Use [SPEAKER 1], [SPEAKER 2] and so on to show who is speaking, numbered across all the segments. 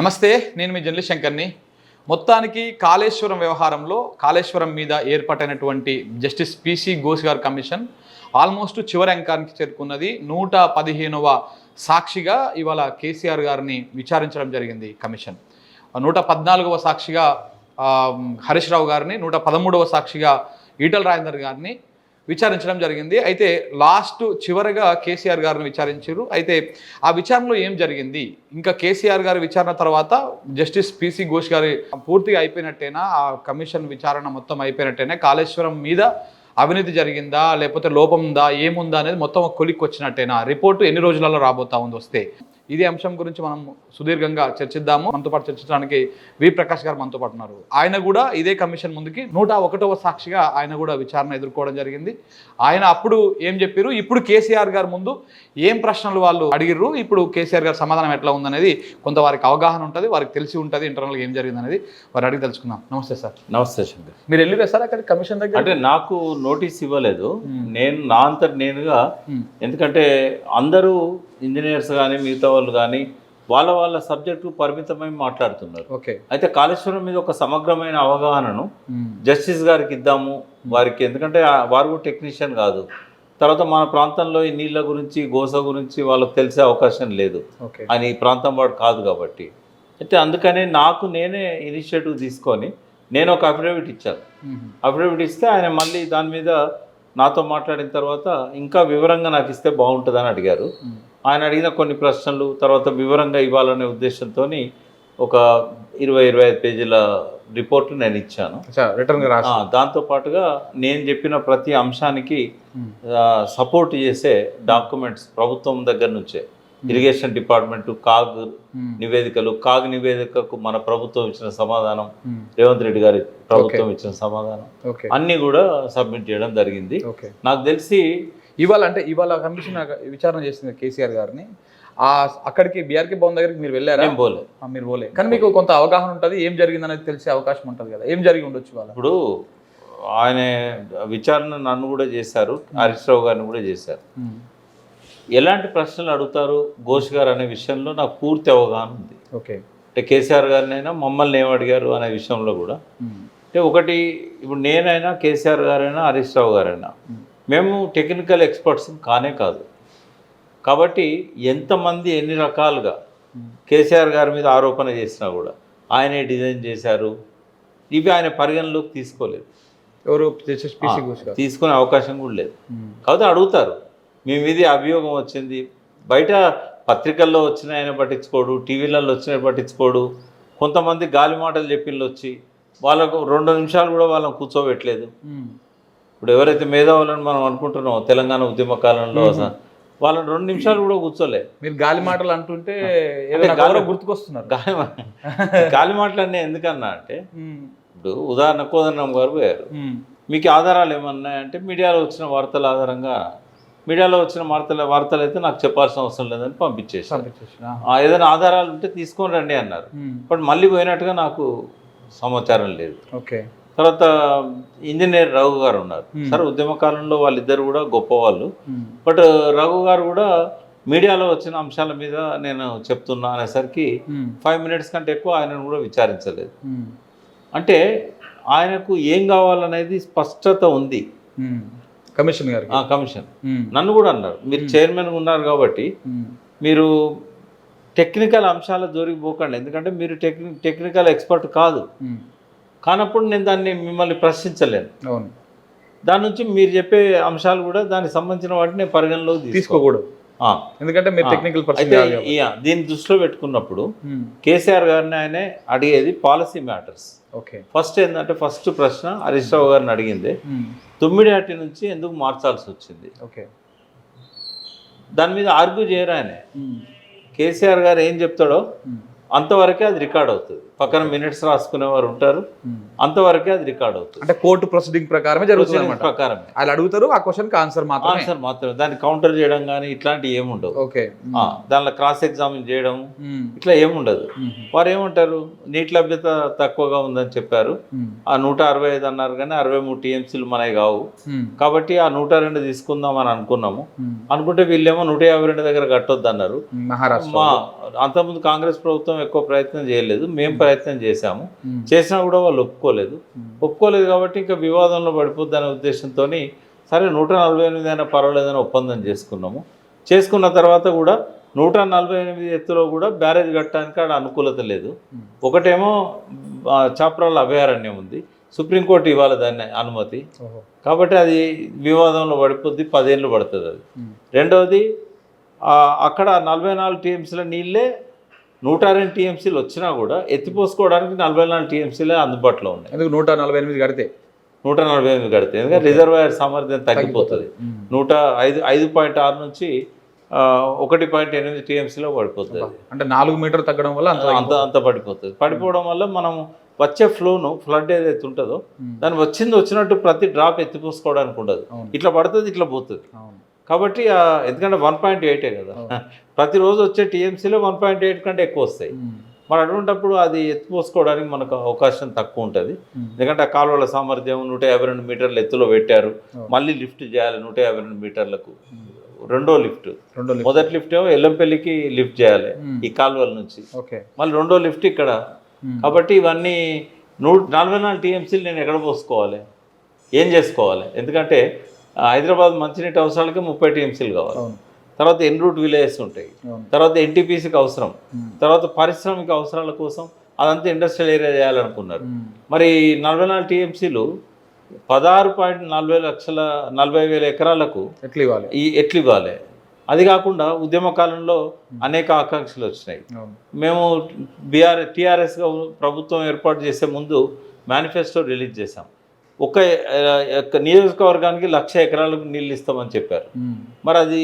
[SPEAKER 1] నమస్తే, నేను మీ జర్నలిస్ట్ శంకర్ని. మొత్తానికి కాళేశ్వరం వ్యవహారంలో కాళేశ్వరం మీద ఏర్పాటైనటువంటి జస్టిస్ పిసి ఘోష్ గారి కమిషన్ ఆల్మోస్ట్ చివరి అంకానికి చేరుకున్నది. 115వ సాక్షిగా ఇవాళ కేసీఆర్ గారిని విచారించడం జరిగింది కమిషన్. 114వ సాక్షిగా హరీష్ రావు గారిని, 113వ సాక్షిగా ఈటల రాజేందర్ గారిని విచారించడం జరిగింది. అయితే చివరగా కేసీఆర్ గారిని విచారించారు. అయితే ఆ విచారణలో ఏం జరిగింది, ఇంకా కేసీఆర్ గారి విచారణ తర్వాత జస్టిస్ పిసి ఘోష్ గారి పూర్తిగా అయిపోయినట్టేనా, ఆ కమిషన్ విచారణ మొత్తం అయిపోయినట్టేనా, కాళేశ్వరం మీద అవినీతి జరిగిందా లేకపోతే లోపం ఉందా ఏముందా అనేది మొత్తం కొలిక్కి వచ్చినట్టేనా, రిపోర్టు ఎన్ని రోజులలో రాబోతా ఉంది వస్తే, ఇదే అంశం గురించి మనం సుదీర్ఘంగా చర్చిద్దాము. మనతో పాటు చర్చించడానికి వి ప్రకాష్ గారు మనతో పాటు ఉన్నారు. ఆయన కూడా ఇదే కమిషన్ ముందుకి 101వ సాక్షిగా ఆయన కూడా విచారణ ఎదుర్కోవడం జరిగింది. ఆయన అప్పుడు ఏం చెప్పారు, ఇప్పుడు కేసీఆర్ గారు ముందు ఏం ప్రశ్నలు వాళ్ళు అడిగిర్రు, ఇప్పుడు కేసీఆర్ గారి సమాధానం ఎట్లా ఉందనేది కొంత వారికి అవగాహన ఉంటుంది, వారికి తెలిసి ఉంటుంది ఇంటర్నల్గా ఏం జరిగింది అనేది వారు అడిగి తెలుసుకుందాం. నమస్తే సార్.
[SPEAKER 2] నమస్తే శంకర్.
[SPEAKER 1] మీరు వెళ్ళిరే సార్ అక్కడ కమిషన్ దగ్గర?
[SPEAKER 2] అంటే నాకు నోటీస్ ఇవ్వలేదు, నేను నా అంతటి నేనుగా, ఎందుకంటే అందరూ ఇంజనీర్స్ కానీ మిగతా వాళ్ళు కానీ వాళ్ళ సబ్జెక్టు పరిమితమై మాట్లాడుతున్నారు.
[SPEAKER 1] ఓకే.
[SPEAKER 2] అయితే కాళేశ్వరం మీద ఒక సమగ్రమైన అవగాహనను జస్టిస్ గారికి ఇద్దాము వారికి, ఎందుకంటే వారు కూడా టెక్నీషియన్ కాదు. తర్వాత మన ప్రాంతంలో ఈ నీళ్ళ గురించి గోస గురించి వాళ్ళకి తెలిసే అవకాశం లేదు, ఆయన ఈ ప్రాంతం వాడు కాదు కాబట్టి. అయితే అందుకనే నేనే ఇనిషియేటివ్ తీసుకొని నేను ఒక అఫిడవిట్ ఇచ్చాను. అఫిడవిట్ ఇస్తే ఆయన మళ్ళీ దాని మీద నాతో మాట్లాడిన తర్వాత ఇంకా వివరంగా నాకు ఇస్తే బాగుంటుందని అడిగారు. ఆయన అడిగిన కొన్ని ప్రశ్నలు తర్వాత వివరంగా ఇవ్వాలనే ఉద్దేశంతో ఒక 20-25 పేజీల రిపోర్టు నేను ఇచ్చాను. దాంతోపాటుగా నేను చెప్పిన ప్రతి అంశానికి సపోర్ట్ చేసే డాక్యుమెంట్స్ ప్రభుత్వం దగ్గర నుంచే, ఇరిగేషన్ డిపార్ట్మెంటు, కాగ్ నివేదికకు మన ప్రభుత్వం ఇచ్చిన సమాధానం, రేవంత్ రెడ్డి గారి ప్రభుత్వం ఇచ్చిన సమాధానం అన్నీ కూడా సబ్మిట్ చేయడం జరిగింది. నాకు తెలిసి
[SPEAKER 1] ఇవాళ కమిషన్ విచారణ చేసింది కేసీఆర్ గారిని. అక్కడికి బీఆర్కే భవన్ దగ్గరికి మీరు వెళ్ళారా? మీరు పోలే, కానీ మీకు కొంత అవగాహన ఉంటుంది, ఏం జరిగింది అనేది తెలిసే అవకాశం ఉంటుంది కదా, ఏం జరిగి ఉండొచ్చు వాళ్ళు?
[SPEAKER 2] ఇప్పుడు ఆయన విచారణ నన్ను కూడా చేశారు, హరీష్ రావు గారిని కూడా చేశారు. ఎలాంటి ప్రశ్నలు అడుగుతారు ఘోష్ గారు అనే విషయంలో నాకు పూర్తి అవగాహన ఉంది.
[SPEAKER 1] ఓకే.
[SPEAKER 2] అంటే కేసీఆర్ గారినైనా మమ్మల్ని ఏం అడిగారు అనే విషయంలో కూడా, అంటే ఒకటి, ఇప్పుడు నేనైనా కేసీఆర్ గారైనా హరీష్ రావు గారైనా మేము టెక్నికల్ ఎక్స్పర్ట్స్ కానే కాదు. కాబట్టి ఎంతమంది ఎన్ని రకాలుగా కేసీఆర్ గారి మీద ఆరోపణ చేసినా కూడా ఆయనే డిజైన్ చేశారు, ఇవి ఆయన పరిగణలోకి తీసుకోలేదు,
[SPEAKER 1] ఎవరు
[SPEAKER 2] తీసుకునే అవకాశం కూడా లేదు. కాబట్టి అడుగుతారు, మేము ఇది అభియోగం వచ్చింది, బయట పత్రికల్లో వచ్చిన ఆయన పట్టించుకోడు, టీవీలలో వచ్చిన పట్టించుకోడు, కొంతమంది గాలి మాటలు చెప్పిళ్ళు వచ్చి వాళ్ళకు 2 నిమిషాలు కూడా వాళ్ళని కూర్చోబెట్టలేదు. ఇప్పుడు ఎవరైతే మేధావులను మనం అనుకుంటున్నామో తెలంగాణ ఉద్యమ కాలంలో వాళ్ళని 2 నిమిషాలు కూడా కూర్చోలే.
[SPEAKER 1] మీరు గాలి మాటలు అంటుంటే గుర్తుకొస్తున్నారు.
[SPEAKER 2] గాలి మాటలు అన్నీ ఎందుకన్నా అంటే, ఇప్పుడు ఉదాహరణ కోదండరామ్ గారు పోయారు, మీకు ఆధారాలు ఏమన్నాయంటే మీడియాలో వచ్చిన వార్తల ఆధారంగా, మీడియాలో వచ్చిన వార్తలు అయితే నాకు చెప్పాల్సిన అవసరం లేదని పంపించేసారు. ఏదైనా ఆధారాలు ఉంటే తీసుకొని రండి అన్నారు, బట్ మళ్ళీ పోయినట్టుగా నాకు సమాచారం లేదు.
[SPEAKER 1] ఓకే.
[SPEAKER 2] తర్వాత ఇంజనీర్ రఘు గారు ఉన్నారు. సరే, ఉద్యమ కాలంలో వాళ్ళిద్దరు కూడా గొప్పవాళ్ళు, బట్ రఘు గారు కూడా మీడియాలో వచ్చిన అంశాల మీద నేను చెప్తున్నా అనేసరికి 5 మినిట్స్ కంటే ఎక్కువ ఆయనను కూడా విచారించలేదు. అంటే ఆయనకు ఏం కావాలనేది స్పష్టత ఉంది
[SPEAKER 1] కమిషన్ గారు.
[SPEAKER 2] కమిషన్ నన్ను కూడా అన్నారు, మీరు చైర్మన్ ఉన్నారు కాబట్టి మీరు టెక్నికల్ అంశాల జోలికి పోకండి, ఎందుకంటే మీరు టెక్నికల్ ఎక్స్పర్ట్ కాదు, కానప్పుడు నేను దాన్ని మిమ్మల్ని ప్రశ్నించలేను.
[SPEAKER 1] అవును.
[SPEAKER 2] దాని నుంచి మీరు చెప్పే అంశాలు కూడా దానికి సంబంధించిన వాటిని నేను పరిగణలో తీసుకోకూడదు,
[SPEAKER 1] ఎందుకంటే మీరు టెక్నికల్ పర్సన్.
[SPEAKER 2] దీన్ని దృష్టిలో పెట్టుకున్నప్పుడు కేసీఆర్ గారిని ఆయనే అడిగేది పాలసీ మ్యాటర్స్.
[SPEAKER 1] ఓకే.
[SPEAKER 2] ఫస్ట్ ప్రశ్న హరీష్ రావు గారిని అడిగింది, తుమ్మిడిహట్టి నుంచి ఎందుకు మార్చాల్సి వచ్చింది.
[SPEAKER 1] ఓకే.
[SPEAKER 2] దాని మీద ఆర్గ్యూ చేయరు ఆయన. కేసీఆర్ గారు ఏం చెప్తాడో అంతవరకే అది రికార్డ్ అవుతుంది. పక్కన మినిట్స్ రాసుకునేవారు ఉంటారు, అంతవరకే అది రికార్డ్ అవుతుంది.
[SPEAKER 1] అంటే కోర్టు ప్రొసీడింగ్ ప్రకారమే జరుగుతుంది అన్నమాట.
[SPEAKER 2] ప్రకారమే
[SPEAKER 1] వాళ్ళు అడుగుతారు, ఆ క్వశ్చన్కి ఆన్సర్
[SPEAKER 2] మాత్రమే, దాన్ని కౌంటర్ చేయడం కానీ ఇట్లాంటివి ఏముండవు.
[SPEAKER 1] ఓకే,
[SPEAKER 2] దానిలో క్రాస్ ఎగ్జామిన్ చేయడం ఇట్లా ఏముండదు. వారు ఏమంటారు, నీటి లభ్యత తక్కువగా ఉందని చెప్పారు, ఆ 165 అన్నారు కానీ 63 టీఎంసీలు మనవి కావు, కాబట్టి ఆ 102 తీసుకుందాం అని అనుకున్నాము. అనుకుంటే వీళ్ళేమో 152 దగ్గర కట్టొద్దు అన్నారు.
[SPEAKER 1] మహారాష్ట్ర
[SPEAKER 2] అంతకుముందు కాంగ్రెస్ ప్రభుత్వం ఎక్కువ ప్రయత్నం చేయలేదు, మేము ప్రయత్నం చేశాము, చేసినా కూడా వాళ్ళు ఒప్పుకోలేదు కాబట్టి ఇంకా వివాదంలో పడిపోద్ది అనే ఉద్దేశంతో సరే 148 అయినా పర్వాలేదని ఒప్పందం చేసుకున్న తర్వాత కూడా 148 ఎత్తులో కూడా బ్యారేజ్ కట్టడానికి ఆడ అనుకూలత లేదు. ఒకటేమో చాప్రాల అభయారణ్యం ఉంది, సుప్రీంకోర్టు ఇవ్వాలి దాన్ని అనుమతి, కాబట్టి అది వివాదంలో పడిపోద్ది, 10 ఏళ్ళు పడుతుంది అది. రెండవది అక్కడ 44 టీఎంసీల నీళ్ళే 102 టీఎంసీలు వచ్చినా కూడా ఎత్తిపోసుకోవడానికి 44 టీఎంసీలే అందుబాటులో ఉన్నాయి.
[SPEAKER 1] ఎందుకు 148 కడితే
[SPEAKER 2] 148 కడితే, ఎందుకంటే రిజర్వాయర్ సామర్థ్యం తగ్గిపోతుంది. 5.6 నుంచి 1.8 టీఎంసీలో పడిపోతుంది.
[SPEAKER 1] అంటే 4 మీటర్ తగ్గడం వల్ల
[SPEAKER 2] అంత పడిపోతుంది. పడిపోవడం వల్ల మనం వచ్చే ఫ్లడ్ ఏదైతే ఉంటుందో దాన్ని వచ్చినట్టు ప్రతి డ్రాప్ ఎత్తిపోసుకోవడానికి ఉండదు, ఇట్లా పడుతుంది ఇట్లా పోతుంది. కాబట్టి ఎందుకంటే 1.8 కదా, ప్రతిరోజు వచ్చే టీఎంసీలో 1.8 కంటే ఎక్కువ వస్తాయి. మరి అటువంటిప్పుడు అది ఎత్తిపోసుకోవడానికి మనకు అవకాశం తక్కువ ఉంటుంది. ఎందుకంటే ఆ కాలువల సామర్థ్యం 152 మీటర్ల ఎత్తులో పెట్టారు, మళ్ళీ లిఫ్ట్ చేయాలి 152 మీటర్లకు. రెండో లిఫ్ట్, మొదటి లిఫ్ట్ ఏమో ఎల్లంపల్లికి లిఫ్ట్ చేయాలి ఈ కాలువల నుంచి, మళ్ళీ రెండో లిఫ్ట్ ఇక్కడ. కాబట్టి ఇవన్నీ 44 టీఎంసీలు నేను ఎక్కడ పోసుకోవాలి, ఏం చేసుకోవాలి? ఎందుకంటే హైదరాబాద్ మంచినీటి అవసరాలకి 30 టీఎంసీలు కావాలి, తర్వాత ఎన్ రూట్ విలేజెస్ ఉంటాయి, తర్వాత ఎన్టీపీసీకి అవసరం, తర్వాత పారిశ్రామిక అవసరాల కోసం అదంతా ఇండస్ట్రియల్ ఏరియా చేయాలనుకున్నారు. మరి 44 టీఎంసీలు 16.40 ఎకరాలకు ఎట్లు ఇవ్వాలి? అది కాకుండా ఉద్యమ కాలంలో అనేక ఆకాంక్షలు వచ్చినాయి. మేము టీఆర్ఎస్గా ప్రభుత్వం ఏర్పాటు చేసే ముందు మేనిఫెస్టో రిలీజ్ చేశాం. ఒక నియోజకవర్గానికి 1,00,000 ఎకరాలకు నీళ్ళు ఇస్తామని చెప్పారు. మరి అది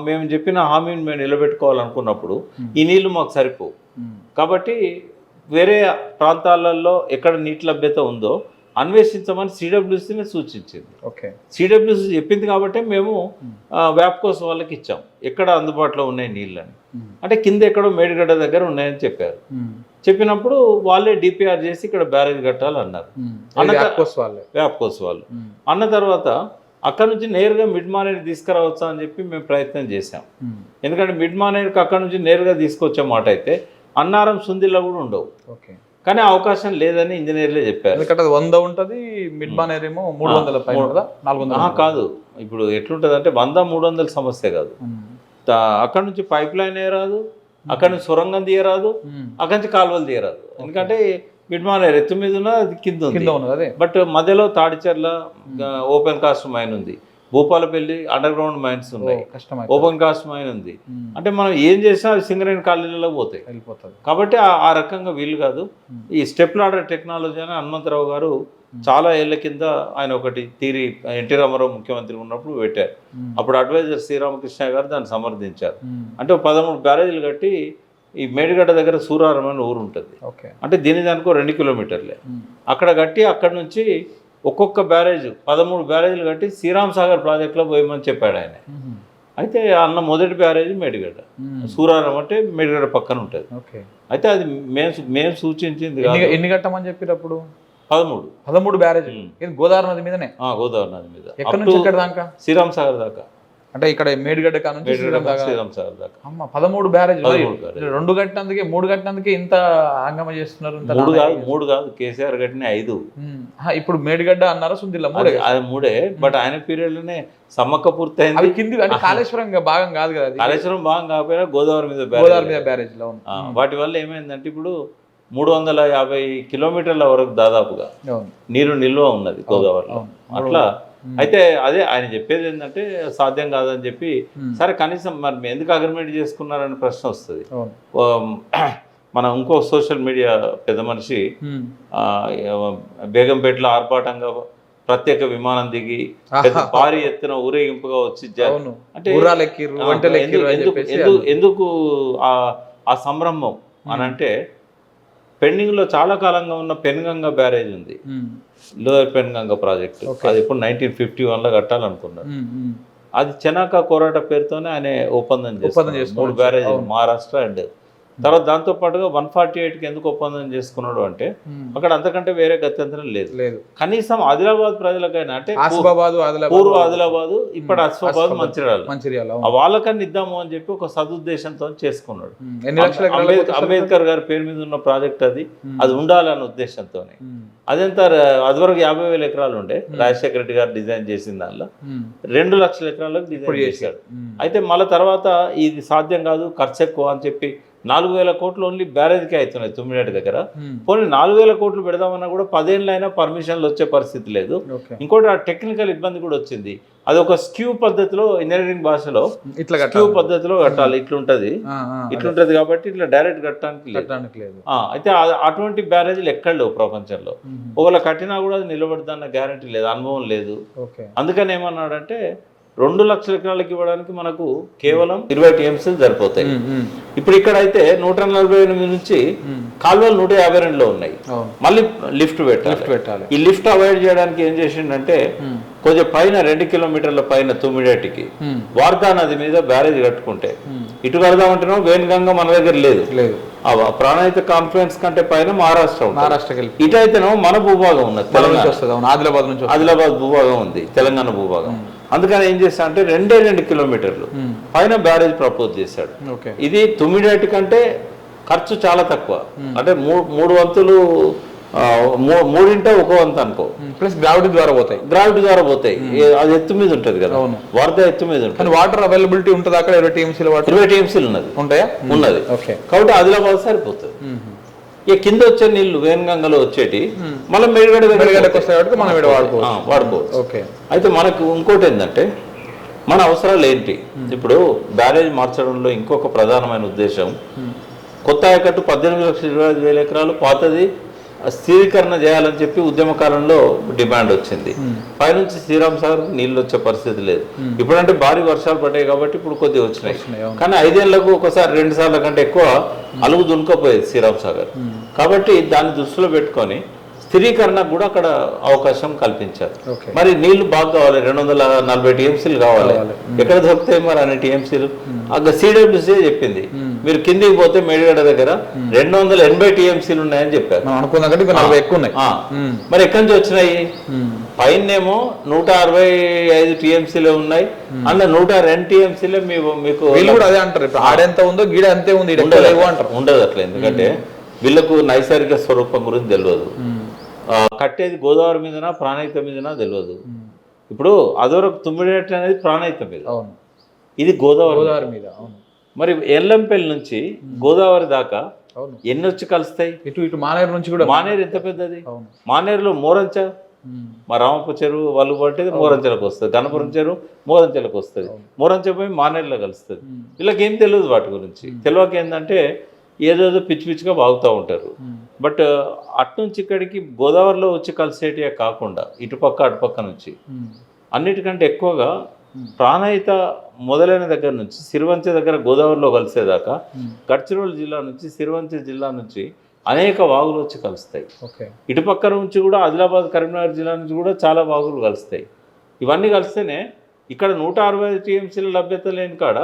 [SPEAKER 2] మేము చెప్పిన హామీని మేము నిలబెట్టుకోవాలనుకున్నప్పుడు ఈ నీళ్లు మాకు సరిపోవు. కాబట్టి వేరే ప్రాంతాలలో ఎక్కడ నీటి లభ్యత ఉందో అన్వేషించమని సిడబ్ల్యూసీని సూచించింది. సిడబ్ల్యూసీ చెప్పింది కాబట్టి మేము వ్యాప్కోస్ వాళ్ళకి ఇచ్చాం ఎక్కడ అందుబాటులో ఉన్నాయి నీళ్ళని. అంటే కింద ఎక్కడో మేడిగడ్డ దగ్గర ఉన్నాయని చెప్పారు. చెప్పినప్పుడు వాళ్ళే డిపిఆర్ చేసి ఇక్కడ బ్యారేజ్ కట్టాలన్నారు వ్యాప్కోస్ వాళ్ళు. అన్న తర్వాత అక్కడ నుంచి నేరుగా మిడ్ మానేర్ తీసుకురావచ్చా అని చెప్పి మేము ప్రయత్నం చేశాం. ఎందుకంటే మిడ్ మానేర్కి అక్కడ నుంచి నేరుగా తీసుకొచ్చే మాట అయితే అన్నారం సుందిల్లో కూడా ఉండవు, కానీ అవకాశం లేదని ఇంజనీర్లే చెప్పారు.
[SPEAKER 1] 100 ఉంటుంది, మిడ్ మానేర్ ఏమో 300
[SPEAKER 2] కాదు. ఇప్పుడు ఎట్లుంటుంది అంటే 100-300 సమస్య కాదు. అక్కడ నుంచి పైప్ లైన్ వేయరాదు, అక్కడ నుంచి సొరంగం తీయరాదు, అక్కడి నుంచి కాలువలు తీయరాదు. ఎందుకంటే మిడ్ మానేర్ ఎత్తు మీద ఉన్న కింద ఉంది. బట్ మధ్యలో తాడిచెర్ల ఓపెన్ కాస్ట్ మైన్ ఉంది, భూపాలపల్లి అండర్ గ్రౌండ్ మైన్స్ ఉన్నాయి, ఓపెన్ కాస్ట్ మైన్ ఉంది. అంటే మనం ఏం చేసినా అవి సింగరేణి కాలనీలలో పోతాయి. కాబట్టి ఆ రకంగా వీలు కాదు. ఈ స్టెప్ లాడర్ టెక్నాలజీ అని హనుమంతరావు గారు చాలా ఏళ్ల కింద ఆయన ఒకటి థియరీ ఎన్టీ రామారావు ముఖ్యమంత్రి ఉన్నప్పుడు పెట్టారు. అప్పుడు అడ్వైజర్ శ్రీరామకృష్ణ గారు దాన్ని సమర్థించారు. అంటే 13 బ్యారేజీలు కట్టి ఈ మేడిగడ్డ దగ్గర సూరారం అనే ఊరు ఉంటుంది, అంటే దానికో 2 కిలోమీటర్లే అక్కడ కట్టి అక్కడ నుంచి ఒక్కొక్క బ్యారేజ్ 13 బ్యారేజీలు కట్టి శ్రీరామ్ సాగర్ ప్రాజెక్టులో పోయమని చెప్పాడు ఆయన. అయితే అన్న మొదటి బ్యారేజ్ మేడిగడ్డ, సూరారం అంటే మేడిగడ్డ పక్కన ఉంటుంది. అయితే అది మేము సూచించింది.
[SPEAKER 1] ఎన్ని కట్టమని చెప్పినప్పుడు
[SPEAKER 2] 13
[SPEAKER 1] బ్యారేజ్ గోదావరి నది మీదనే,
[SPEAKER 2] గోదావరి నది మీద
[SPEAKER 1] ఎక్కడ నుంచి ఎక్కడ దాకా?
[SPEAKER 2] శ్రీరామ్ సాగర్ దాకా.
[SPEAKER 1] అంటే ఇక్కడ మేడిగడ్డ కానుంచి
[SPEAKER 2] శ్రీరామ్ సాగర్ దాకా.
[SPEAKER 1] అమ్మ 13 బ్యారేజ్, 2 కట్టినందుకే 3 కట్టినందుకే ఇంత హంగమ చేస్తున్నారు.
[SPEAKER 2] 3 కాదు, కేసీఆర్ కట్టిన 5.
[SPEAKER 1] ఇప్పుడు మేడిగడ్డ అన్నారా సుందిల్ల?
[SPEAKER 2] 3. బట్ ఆయన పీరియడ్ లోనే సమ్మక్క పూర్తయింది.
[SPEAKER 1] కింది అంటే కాళేశ్వరం భాగం కాదు కదా,
[SPEAKER 2] కాళేశ్వరం భాగం కాకపోయినా గోదావరి మీద
[SPEAKER 1] బ్యారేజ్ లో.
[SPEAKER 2] వాటి వల్ల ఏమైందంటే ఇప్పుడు 350 కిలోమీటర్ల వరకు దాదాపుగా నీరు నిల్వ ఉన్నది గోదావరిలో. అట్లా అయితే అదే ఆయన చెప్పేది ఏంటంటే సాధ్యం కాదని చెప్పి, సరే కనీసం మరి ఎందుకు అగ్రిమెంట్ చేసుకున్నారని ప్రశ్న వస్తుంది. మన ఇంకో సోషల్ మీడియా పెద్ద మనిషి బేగంపేటలో ఆర్భాటంగా ప్రత్యేక విమానం దిగి భారీ ఎత్తున ఊరేగింపుగా వచ్చి అంటే ఎందుకు ఆ సంరంభం అని అంటే పెండింగ్లో చాలా కాలంగా ఉన్న పెన్గంగా బ్యారేజ్ ఉంది, లోయర్ పెన్గంగా ప్రాజెక్టు. అది ఇప్పుడు 1951లో కట్టాలనుకున్నారు. అది చెనాక కోరాట పేరుతోనే ఆయన ఒప్పందం చేస్తున్నారు. 3 బ్యారేజ్ మహారాష్ట్ర అండ్ తర్వాత దాంతో పాటుగా 148కి ఎందుకు ఒప్పందం చేసుకున్నాడు అంటే అక్కడ అంతకంటే వేరే గత్యంతరం లేదు. కనీసం ఆదిలాబాద్ ప్రజలకైనా అంటే పూర్వ ఆదిలాబాద్ ఇప్పుడు అస్ఫాబాద్ మంచిర్యాల వాళ్ళకన్నా ఇద్దాము అని చెప్పి ఒక సదుద్దేశంతో చేసుకున్నాడు. అంబేద్కర్ గారి పేరు మీద ఉన్న ప్రాజెక్ట్ అది ఉండాలన్న ఉద్దేశంతోనే. అదంతా అదివరకు 50,000 ఎకరాలు ఉండే, రాజశేఖర రెడ్డి గారు డిజైన్ చేసిన దానిలో 2 లక్షల ఎకరాలకు డిజైన్ చేశాడు. అయితే మళ్ళీ తర్వాత ఇది సాధ్యం కాదు, ఖర్చు ఎక్కువ అని చెప్పి 4,000 కోట్లు ఓన్లీ బ్యారేజ్కే అవుతున్నాయి తుమ్మినేటి దగ్గర. పోనీ 4,000 కోట్లు పెడదామన్నా కూడా 10 ఏళ్ళైనా పర్మిషన్లు వచ్చే పరిస్థితి లేదు. ఇంకోటి ఆ టెక్నికల్ ఇబ్బంది కూడా వచ్చింది. అది ఒక స్క్యూ పద్ధతిలో, ఇంజనీరింగ్ భాషలో స్క్యూ పద్ధతిలో కట్టాలి. ఇట్లుంటది కాబట్టి ఇట్లా డైరెక్ట్ కట్టడానికి లేదు. అయితే అటువంటి బ్యారేజీలు ఎక్కడ లేవు ప్రపంచంలో. ఒకవేళ కట్టినా కూడా అది నిలబడదన్న గ్యారంటీ లేదు, అనుభవం లేదు. అందుకని ఏమన్నాడంటే 2 లక్షల ఎకరాలకు ఇవ్వడానికి మనకు కేవలం 20 టీఎంసీలు సరిపోతాయి. ఇప్పుడు ఇక్కడ అయితే 148 నుంచి కాలువలు 152లో ఉన్నాయి. మళ్ళీ లిఫ్ట్ పెట్టాలి. ఈ లిఫ్ట్ అవాయిడ్ చేయడానికి ఏం చేసిండంటే కొంచెం పైన 2 కిలోమీటర్ల పైన తుమ్మిడేటికి వార్దా నది మీద బ్యారేజ్ కట్టుకుంటే ఇటు కడదామంటేనో వేణుగంగా మన దగ్గర లేదు. ప్రాణహిత కాన్ఫరెన్స్ కంటే పైన మహారాష్ట్ర ఇటు అయితేనో మన భూభాగం ఉన్నది, ఆదిలాబాద్ భూభాగం ఉంది, తెలంగాణ భూభాగం. అందుకని ఏం చేశా అంటే 2 కిలోమీటర్లు పైన బ్యారేజ్ ప్రపోజ్ చేశాడు. ఇది తుమ్మిడేటి కంటే ఖర్చు చాలా తక్కువ, అంటే 3 వంతులు, 3 1 వంతు అనుకో.
[SPEAKER 1] ప్లస్ గ్రావిటీ ద్వారా పోతాయి. అది ఎత్తు మీద ఉంటది కదా, వరద ఎత్తు మీద ఉంటుంది. వాటర్ అవైలబిలిటీ ఉంటుంది అక్కడ 20 టీఎంసీలు ఉన్నది. కాబట్టి ఆదిలాబాద్ సరిపోతుంది. ఇక కింద వచ్చే నీళ్లు వేణుగంగలో వచ్చేటి మళ్ళీ మెడిగడకు వస్తాయి, మనం వాడుకోవచ్చు. అయితే మనకు ఇంకోటి ఏంటంటే మన అవసరాలు ఏంటి? ఇప్పుడు బ్యారేజ్ మార్చడంలో ఇంకొక ప్రధానమైన ఉద్దేశం, కొత్త ఆయకట్టు 18,25,000 ఎకరాలు, పాతది స్థిరీకరణ చేయాలని చెప్పి ఉద్యమకాలంలో డిమాండ్ వచ్చింది. పైనుంచి శ్రీరామ్ సాగర్ నీళ్ళు వచ్చే పరిస్థితి లేదు. ఇప్పుడంటే భారీ వర్షాలు పడ్డాయి కాబట్టి ఇప్పుడు కొద్దిగా వచ్చినాయి. కానీ 5 ఏళ్లకు ఒకసారి 2 సార్ల కంటే ఎక్కువ అలుగు దునుకపోయేది శ్రీరామ్ సాగర్. కాబట్టి దాన్ని దృష్టిలో పెట్టుకొని స్థిరీకరణకు కూడా అక్కడ అవకాశం కల్పించారు. మరి నీళ్లు బాగా కావాలి, 240 టీఎంసీలు కావాలి. ఎక్కడ దొరుకుతాయి మరి అన్ని టీఎంసీలు? అక్కడ సిడబ్ల్యూసీ చెప్పింది మీరు కిందికి పోతే మేడిగడ్డ దగ్గర 280 టీఎంసీలు ఉన్నాయని చెప్పారు. మరి ఎక్కడి నుంచి వచ్చినాయి? పైనేమో 165 టీఎంసీలే ఉన్నాయి, అన్న 102 టీఎంసీలే మీకు అదే అంటారు. ఆడెంత ఉందో గీడ అంతే ఉంది,
[SPEAKER 2] ఉండదు అట్లా. ఎందుకంటే వీళ్ళకు నైసర్గిక స్వరూపం గురించి తెలియదు, కట్టేది గోదావరి మీదనా ప్రాణహిత మీదనా తెలియదు. ఇప్పుడు అదొరకు తుమ్మిడేట అనేది ప్రాణహిత మీద, ఇది గోదావరి మీద. మరి ఎల్లంపల్లి నుంచి గోదావరి దాకా ఎన్ని వచ్చి కలుస్తాయి?
[SPEAKER 1] ఇటు మానేరు నుంచి కూడా.
[SPEAKER 2] మానేరు ఎంత పెద్దది? మానేరులో మోరంచ, మా రామప్ప చెరువు వాళ్ళు పట్టేది మోరంచెలకు వస్తుంది, గణపురం చెరువు మోరంచెలకు వస్తుంది, మోరంచె పోయి మానేరులో కలుస్తుంది. వీళ్ళకి ఏం తెలియదు వాటి గురించి. తెలియక ఏంటంటే ఏదేదో పిచ్చి పిచ్చిగా బాగుతూ ఉంటారు. బట్ అట్నుంచి ఇక్కడికి గోదావరిలో వచ్చి కలిసేటివే కాకుండా ఇటుపక్క అటుపక్క నుంచి అన్నిటికంటే ఎక్కువగా ప్రాణహిత మొదలైన దగ్గర నుంచి సిరివంచ దగ్గర గోదావరిలో కలిసేదాకా గడ్చిరోలు జిల్లా నుంచి సిరివంచ జిల్లా నుంచి అనేక వాగులు వచ్చి కలుస్తాయి. ఇటుపక్క నుంచి కూడా ఆదిలాబాద్ కరీంనగర్ జిల్లా నుంచి కూడా చాలా వాగులు కలుస్తాయి. ఇవన్నీ కలిస్తేనే ఇక్కడ 165 టీఎంసీల లభ్యత లేని కాడ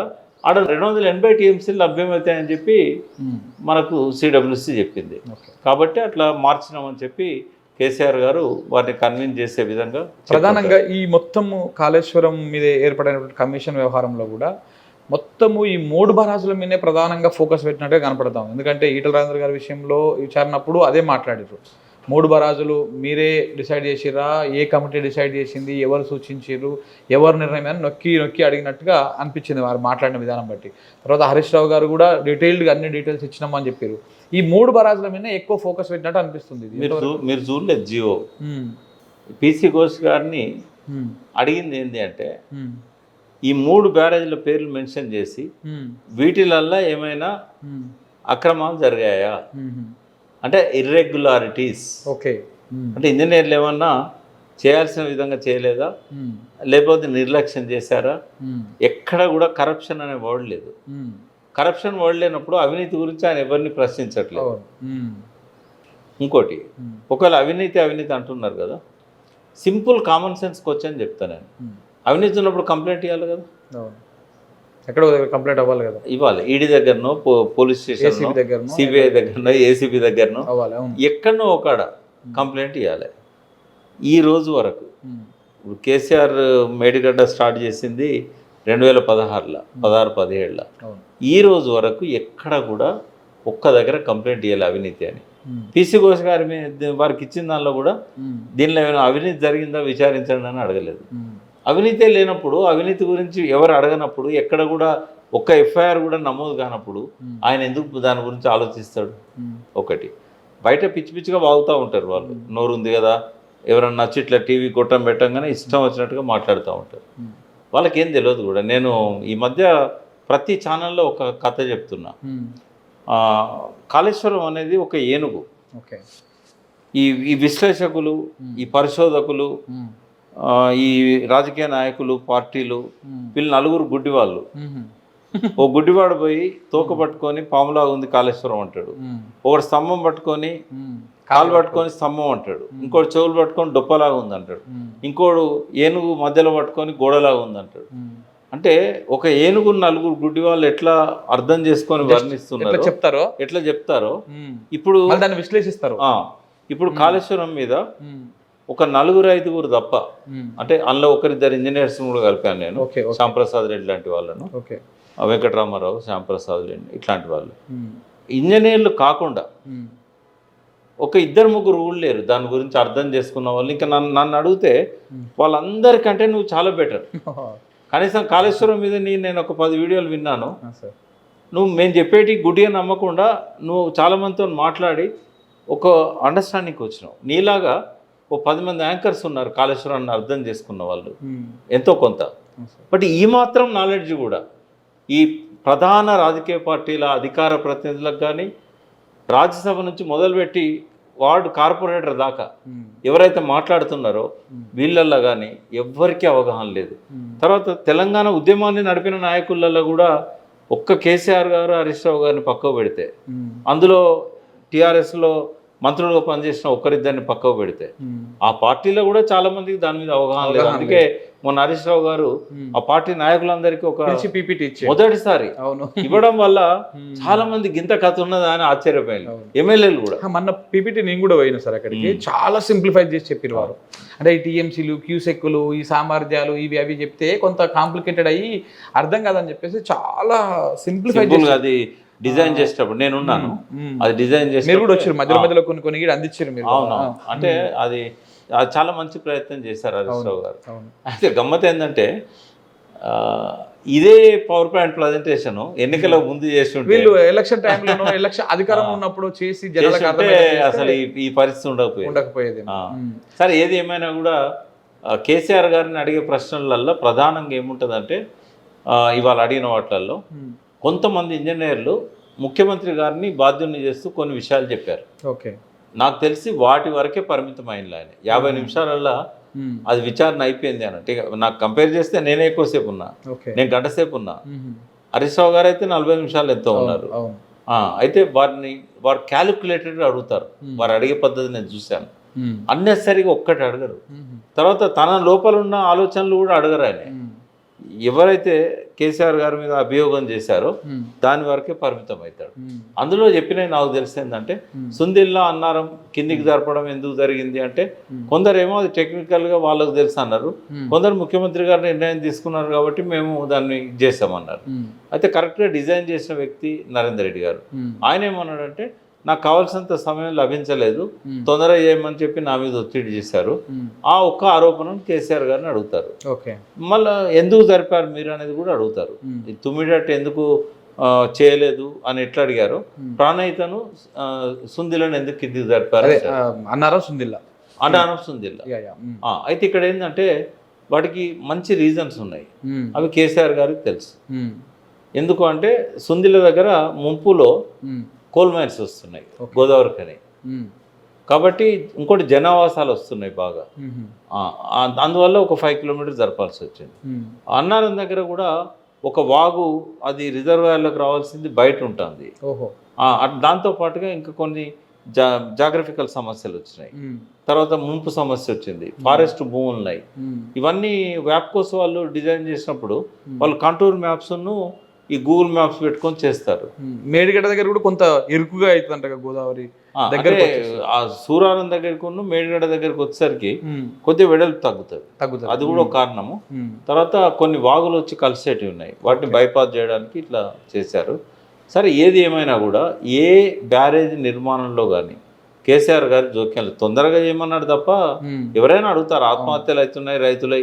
[SPEAKER 2] ఆడ 280 టీఎంసీలు లభ్యమవుతాయని చెప్పి మనకు సిడబ్ల్యూసీ చెప్పింది. కాబట్టి అట్లా మార్చినామని చెప్పి కేసీఆర్ గారు వారిని కన్విన్స్ చేసే విధంగా.
[SPEAKER 1] ప్రధానంగా ఈ మొత్తము కాళేశ్వరం మీద ఏర్పడినటువంటి కమిషన్ వ్యవహారంలో కూడా మొత్తము ఈ 3 బరాజుల మీదే ప్రధానంగా ఫోకస్ పెట్టినట్టుగా కనపడతాం. ఎందుకంటే ఈటల రాజేందర్ గారి విషయంలో విచారణప్పుడు అదే మాట్లాడారు. 3 బరాజులు మీరే డిసైడ్ చేసిరా, ఏ కమిటీ డిసైడ్ చేసింది, ఎవరు సూచించారు, ఎవరు నిర్ణయం అని నొక్కి అడిగినట్టుగా అనిపించింది వారు మాట్లాడిన విధానం బట్టి. తర్వాత హరీష్ రావు గారు కూడా డీటెయిల్డ్గా అన్ని డీటెయిల్స్ ఇచ్చినామని చెప్పారు. ఈ 3 బరాజుల మీద ఎక్కువ ఫోకస్ పెట్టినట్టు అనిపిస్తుంది.
[SPEAKER 2] మీరు చూడలేదు జియో పిసి ఘోష్ గారిని అడిగింది ఏంటి అంటే ఈ 3 బ్యారేజ్ల పేర్లు మెన్షన్ చేసి వీటిలల్లా ఏమైనా అక్రమాలు జరిగాయా అంటే ఇర్రెగ్యులారిటీస్. అంటే ఇంజనీర్లు ఏమన్నా చేయాల్సిన విధంగా చేయలేదా, లేకపోతే నిర్లక్ష్యం చేశారా? ఎక్కడ కూడా కరప్షన్ అనే వర్డ్ లేదు. కరప్షన్ వర్డ్ లేనప్పుడు అవినీతి గురించి ఆయన ఎవరిని ప్రశ్నించట్లేదు. ఇంకోటి ఒకవేళ అవినీతి అంటున్నారు కదా, సింపుల్ కామన్ సెన్స్ క్వశ్చన్ చెప్తాను నేను. అవినీతి ఉన్నప్పుడు కంప్లైంట్ ఇవ్వాలి కదా,
[SPEAKER 1] ఎక్కడ కంప్లైంట్ అవ్వాలి కదా,
[SPEAKER 2] ఇవ్వాలి. ఈడీ దగ్గరనో, పోలీస్ స్టేషన్ దగ్గర, సిబిఐ దగ్గరనో, ఏసీబీ దగ్గరనో, ఎక్కడనో ఒకడ కంప్లైంట్ ఇవ్వాలి. ఈ రోజు వరకు ఇప్పుడు కేసీఆర్ మేడిగడ్డ స్టార్ట్ చేసింది 2016లో, 16-17లో. ఈ రోజు వరకు ఎక్కడ కూడా ఒక్క దగ్గర కంప్లైంట్ ఇవ్వాలి అవినీతి అని. పీసీ ఘోష్ గారి వారికి ఇచ్చిన దానిలో కూడా దీనిలో ఏమైనా అవినీతి జరిగిందా విచారించండి అని అడగలేదు. అవినీతే లేనప్పుడు, అవినీతి గురించి ఎవరు అడగనప్పుడు, ఎక్కడ కూడా ఒక్క ఎఫ్ఐఆర్ కూడా నమోదు కానప్పుడు ఆయన ఎందుకు దాని గురించి ఆలోచిస్తాడు? ఒకటి. బయట పిచ్చి పిచ్చిగా వాగుతూ ఉంటారు వాళ్ళు, నోరుంది కదా, ఎవరన్నా నచ్చి ఇట్లా టీవీ కొట్టం పెట్టంగానే ఇష్టం వచ్చినట్టుగా మాట్లాడుతూ ఉంటారు. వాళ్ళకేం తెలియదు కూడా. నేను ఈ మధ్య ప్రతి ఛానల్లో ఒక కథ చెప్తున్నా. కాళేశ్వరం అనేది ఒక ఏనుగు. ఈ విశ్లేషకులు, ఈ పరిశోధకులు, ఈ రాజకీయ నాయకులు, పార్టీలు, వీళ్ళు నలుగురు గుడ్డివాళ్ళు. ఓ గుడ్డివాడు పోయి తోక పట్టుకొని పాములాగా ఉంది కాళేశ్వరం అంటాడు, ఒకటి స్తంభం పట్టుకొని కాలు పట్టుకొని స్తంభం అంటాడు, ఇంకోటి చెవులు పట్టుకొని డొప్పలాగా ఉంది అంటాడు, ఇంకోడు ఏనుగు మధ్యలో పట్టుకొని గోడలాగా ఉంది అంటాడు. అంటే ఒక ఏనుగు నలుగురు గుడ్డి వాళ్ళు ఎట్లా అర్థం చేసుకొని వర్ణిస్తున్నారు, ఎట్లా చెప్తారో ఇప్పుడు
[SPEAKER 1] దాన్ని విశ్లేషిస్తారు.
[SPEAKER 2] ఇప్పుడు కాళేశ్వరం మీద ఒక 4-5 తప్ప, అంటే అందులో ఒకరిద్దరు ఇంజనీర్స్ కూడా కలిపాను నేను, శ్యాంప్రసాద్ రెడ్డి లాంటి వాళ్ళను, వెంకటరామారావు, శ్యాంప్రసాద్ రెడ్డి ఇట్లాంటి వాళ్ళు. ఇంజనీర్లు కాకుండా ఒక 2-3 కూడా లేరు దాని గురించి అర్థం చేసుకున్న వాళ్ళు. ఇంకా నన్ను అడిగితే వాళ్ళందరికంటే నువ్వు చాలా బెటర్. కనీసం కాళేశ్వరం మీద నేను ఒక 10 వీడియోలు విన్నాను. మేము చెప్పేటి గుడ్డిగా నమ్మకుండా నువ్వు చాలామందితో మాట్లాడి ఒక అండర్స్టాండింగ్కి వచ్చినావు. నీలాగా ఓ 10 మంది యాంకర్స్ ఉన్నారు కాళేశ్వరాన్ని అర్థం చేసుకున్న వాళ్ళు ఎంతో కొంత. బట్ ఈ మాత్రం నాలెడ్జ్ కూడా ఈ ప్రధాన రాజకీయ పార్టీల అధికార ప్రతినిధులకు కానీ, రాజ్యసభ నుంచి మొదలుపెట్టి వార్డు కార్పొరేటర్ దాకా ఎవరైతే మాట్లాడుతున్నారో వీళ్ళల్లో కానీ ఎవ్వరికీ అవగాహన లేదు. తర్వాత తెలంగాణ ఉద్యమాన్ని నడిపిన నాయకులలో కూడా ఒక్క కేసీఆర్ గారు, హరీష్ రావు గారిని పక్కకు పెడితే, అందులో టీఆర్ఎస్లో మంత్రులుగా పనిచేసిన ఒకరిద్దరిని పక్కకు పెడితే, ఆ పార్టీలో కూడా చాలా మందికి దాని మీద అవగాహన లేదు. అందుకే మొన్న హరీష్ రావు గారు ఆ పార్టీ నాయకులందరికీ ఒక మొదటిసారి ఇవ్వడం వల్ల చాలా మంది గింత కథ ఉన్నదా అని ఆశ్చర్యపోయారు. ఎమ్మెల్యేలు కూడా
[SPEAKER 1] మన పీపీటీ నేను కూడా పోయినా సార్, అక్కడికి చాలా సింప్లిఫై చేసి చెప్పిన వారు. అంటే ఈ టీఎంసీలు, క్యూసెక్లు, ఈ సామర్థ్యాలు ఇవి అవి చెప్తే కొంత కాంప్లికేటెడ్ అయ్యి అర్థం కాదని చెప్పేసి చాలా సింప్లిఫై చేసి
[SPEAKER 2] అది డిజైన్ చేసేటప్పుడు నేనున్నాను. అది డిజైన్ చేసి
[SPEAKER 1] మీరు కూడా వచ్చారు మధ్య మధ్యలో కొన్ని అందించారు మీరు.
[SPEAKER 2] అవును, అంటే అది చాలా మంచి ప్రయత్నం చేశారు హరీష్ రావు గారు. అయితే గమ్మత్ ఏంటంటే ఇదే పవర్ పాయింట్ ప్రజెంటేషన్ ఎన్నికల ముందు చేసి
[SPEAKER 1] వీళ్ళు ఎలక్షన్ టైంలో ఎలక్షన్ అధికారం ఉన్నప్పుడు చేసి
[SPEAKER 2] అసలు ఈ పరిస్థితి ఉండకపోయేది. సరే, ఏది ఏమైనా కూడా కేసీఆర్ గారిని అడిగే ప్రశ్నలలో ప్రధానంగా ఏముంటుందంటే, ఇవాళ అడిగిన వాటిల్లో కొంతమంది ఇంజనీర్లు ముఖ్యమంత్రి గారిని బాధ్యుల్ని చేస్తూ కొన్ని విషయాలు చెప్పారు. నాకు తెలిసి వాటి వరకే పరిమితం అయిన ఆయన 50 నిమిషాలల్లో అది విచారణ అయిపోయింది అన్నట్టు. నాకు కంపేర్ చేస్తే నేనే ఎక్కువసేపు ఉన్నా, నేను గంట సేపు ఉన్నా. హరీష్ రావు గారు అయితే 40 నిమిషాలు ఎంతో ఉన్నారు. అయితే వారు క్యాలిక్యులేటెడ్ అడుగుతారు. వారు అడిగే పద్ధతి నేను చూశాను. అన్నెసరిగా ఒక్కటి అడగరు. తర్వాత తన లోపల ఉన్న ఆలోచనలు కూడా అడగరు. ఆయన ఎవరైతే కేసీఆర్ గారి మీద అభియోగం చేశారో దాని వరకే పరిమితం అవుతాడు. అందులో చెప్పినవి నాకు తెలిసిందంటే, సుందిల్లా అన్నారం కిందికి జరపడం ఎందుకు జరిగింది అంటే, కొందరేమో అది టెక్నికల్గా వాళ్ళకు తెలుసు అన్నారు, కొందరు ముఖ్యమంత్రి గారు నిర్ణయం తీసుకున్నారు కాబట్టి మేము దాన్ని చేసామన్నారు. అయితే కరెక్ట్గా డిజైన్ చేసిన వ్యక్తి నరేందర్ రెడ్డి గారు. ఆయన ఏమన్నాడంటే, నాకు కావాల్సినంత సమయం లభించలేదు, తొందరగా చేయమని చెప్పి నా మీద ఒత్తిడి చేశారు. ఆ ఒక్క ఆరోపణను కేసీఆర్ గారిని అడుగుతారు. మళ్ళీ ఎందుకు జరిపారు మీరు అనేది కూడా అడుగుతారు. తుమ్మిడట్ ఎందుకు చేయలేదు అని ఎట్లా అడిగారు, ప్రాణహితను సుందిలను ఎందుకు కిందికి జరిపారు
[SPEAKER 1] అన్నారా సుందిల్లా.
[SPEAKER 2] అయితే ఇక్కడ ఏంటంటే వాటికి మంచి రీజన్స్ ఉన్నాయి. అవి కేసీఆర్ గారికి తెలుసు. ఎందుకు అంటే సుందిల దగ్గర ముంపులో కోల్ మైన్స్ వస్తున్నాయి, గోదావరి ఖని, కాబట్టి ఇంకోటి జనావాసాలు వస్తున్నాయి బాగా. అందువల్ల ఒక 5 కిలోమీటర్స్ జరపాల్సి వచ్చింది. అన్నారం దగ్గర కూడా ఒక వాగు, అది రిజర్వాయర్లోకి రావాల్సింది బయట ఉంటుంది. దాంతో పాటుగా ఇంకా కొన్ని జాగ్రఫికల్ సమస్యలు వచ్చినాయి, తర్వాత ముంపు సమస్య వచ్చింది, ఫారెస్ట్ భూములు ఉన్నాయి. ఇవన్నీ వ్యాప్కోస్ వాళ్ళు డిజైన్ చేసినప్పుడు వాళ్ళు కంటూర్ మ్యాప్స్ను ఈ గూగుల్ మ్యాప్స్ పెట్టుకొని చేస్తారు.
[SPEAKER 1] మేడిగడ్డ దగ్గర కూడా కొంత ఇరుకుగా అవుతుందంట గోదావరి దగ్గర.
[SPEAKER 2] ఆ సూరారం దగ్గరకు మేడిగడ్డ దగ్గరకు వచ్చేసరికి కొద్దిగా వెడల్పు తగ్గుతుంది, అది కూడా ఒక కారణము. తర్వాత కొన్ని వాగులు వచ్చి కలిసేటివి ఉన్నాయి, వాటిని బైపాస్ చేయడానికి ఇట్లా చేశారు. సరే, ఏది ఏమైనా కూడా ఏ బ్యారేజ్ నిర్మాణంలో కానీ కేసీఆర్ గారి జోక్యం తొందరగా చేయమన్నాడు తప్ప ఎవరైనా అడుగుతారు. ఆత్మహత్యలు అవుతున్నాయి రైతులై,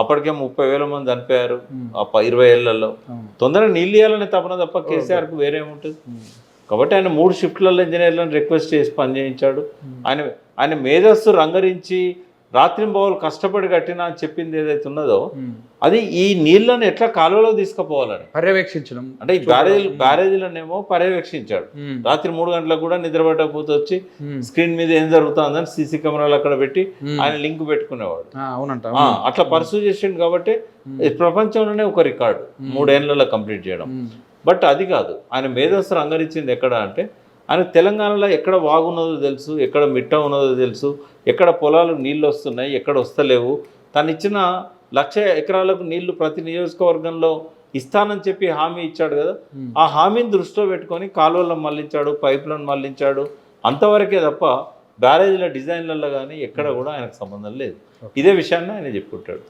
[SPEAKER 2] అప్పటికే 30,000 మంది చనిపోయారు 20 ఏళ్లలో. తొందరగా నీళ్ళు ఇవ్వాలనే తపన తప్ప కేసీఆర్కు వేరేముంటుంది. కాబట్టి ఆయన 3 షిఫ్ట్లలో ఇంజనీర్లను రిక్వెస్ట్ చేసి పనిచేయించాడు. ఆయన మేధస్సు రంగరించి రాత్రింబవలు కష్టపడి కట్టినా అని చెప్పింది ఏదైతే ఉన్నదో అది ఈ నీళ్లను ఎట్లా కాలువలో తీసుకుపోవాలని
[SPEAKER 1] పర్యవేక్షించడం.
[SPEAKER 2] అంటే ఈ బ్యారేజీలనేమో పర్యవేక్షించాడు. రాత్రి 3 గంటలకు కూడా నిద్రపట్టకపోతే వచ్చి స్క్రీన్ మీద ఏం జరుగుతుందని సీసీ కెమెరాలు అక్కడ పెట్టి ఆయన లింక్ పెట్టుకునేవాడు.
[SPEAKER 1] అవునంట,
[SPEAKER 2] అట్లా పర్సూ చేసిండు. కాబట్టి ప్రపంచంలోనే ఒక రికార్డు 3 ఏళ్లలో కంప్లీట్ చేయడం. బట్ అది కాదు, ఆయన మేధస్సు రంగరించింది ఎక్కడ అంటే ఆయన తెలంగాణలో ఎక్కడ వాగున్నదో తెలుసు, ఎక్కడ మిట్ట ఉన్నదో తెలుసు, ఎక్కడ పొలాలు నీళ్ళు వస్తున్నాయి, ఎక్కడ వస్తలేవు. తను ఇచ్చిన 1,00,000 ఎకరాలకు నీళ్లు ప్రతి నియోజకవర్గంలో ఇస్తానని చెప్పి హామీ ఇచ్చాడు కదా, ఆ హామీని దృష్టిలో పెట్టుకొని కాలువలను మళ్లించాడు, పైపులను మళ్లించాడు. అంతవరకే తప్ప బ్యారేజీల డిజైన్లలో కానీ ఎక్కడ కూడా ఆయనకు సంబంధం లేదు. ఇదే విషయాన్ని ఆయన చెప్పుకుంటాడు.